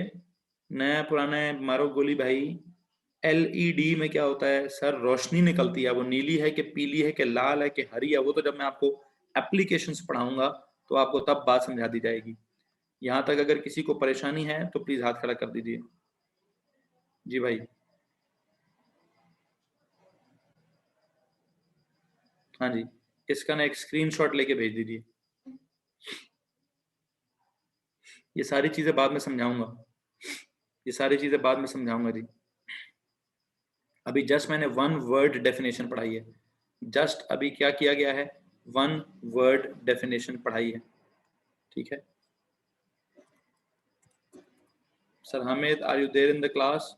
नया पुराना मारो गोली भाई, एलईडी में क्या होता है सर, रोशनी निकलती है, वो नीली है कि पीली है कि लाल है कि हरी है, वो तो जब मैं आपको एप्लीकेशंस पढ़ाऊंगा तो आपको तब बात समझा दी जाएगी। यहाँ तक अगर किसी को परेशानी है तो प्लीज हाथ खड़ा कर दीजिए जी भाई। हाँ जी, इसका ना एक स्क्रीनशॉट लेके भेज दीजिए, ये सारी चीजें बाद में समझाऊंगा, ये सारी चीजें बाद में समझाऊंगा जी। अभी जस्ट मैंने वन वर्ड डेफिनेशन पढ़ाई है, जस्ट अभी क्या किया गया है, वन वर्ड डेफिनेशन पढ़ाई है, ठीक है। Sir Hamid, are you there in the class?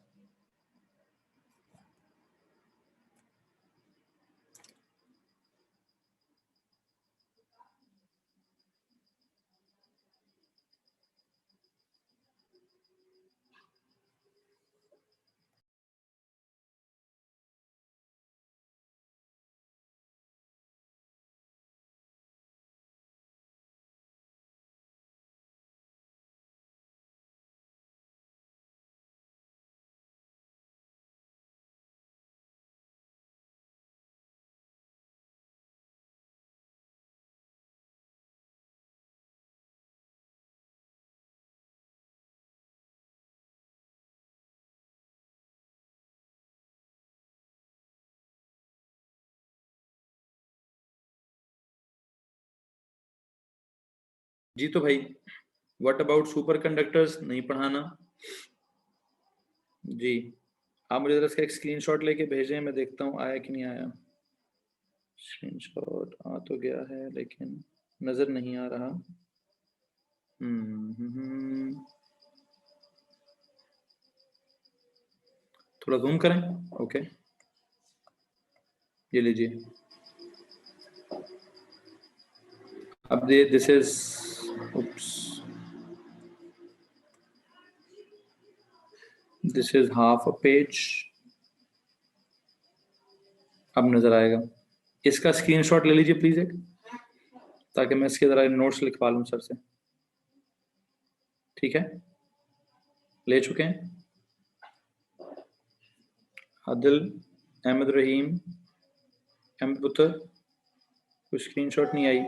जी तो भाई व्हाट अबाउट सुपर कंडक्टर्स, नहीं पढ़ाना जी, आप मुझे जरा इसका एक स्क्रीनशॉट लेके भेजें, मैं देखता हूँ आया कि नहीं आया। स्क्रीनशॉट आ तो गया है लेकिन नज़र नहीं आ रहा। थोड़ा ज़ूम करें। ओके, ये लीजिए। अब ये this is, this is half a page. अब नजर आएगा। इसका स्क्रीनशॉट ले लीजिए प्लीज एक, ताकि मैं इसके जरा नोट्स लिखवा लूँ सर से। ठीक है, ले चुके हैं। आदिल, अहमद रहीम, अहमद पुत्र, कोई स्क्रीनशॉट नहीं आई।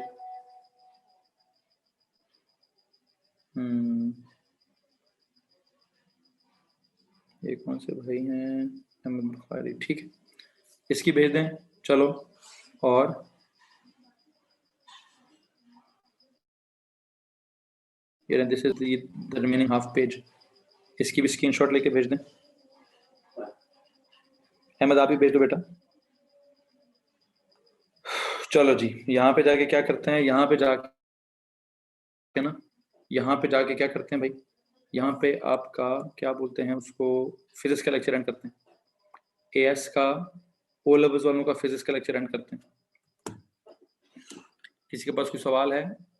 ये कौन से भाई हैं? अहमद बुखारी, ठीक है, इसकी भेज दें। चलो, और ये this is the remaining half page, इसकी भी स्क्रीनशॉट लेके भेज दें। अहमद आप ही भेज दो बेटा। चलो जी, यहाँ पे जाके क्या करते हैं, यहाँ पे जाके ना, यहाँ पे जाके क्या करते हैं भाई, यहाँ पे आपका क्या बोलते हैं उसको, फिजिक्स का लेक्चर एंड करते हैं। एएस का, ओ लेवल्स वालों का फिजिक्स का लेक्चर एंड करते हैं। किसी के पास कोई सवाल है?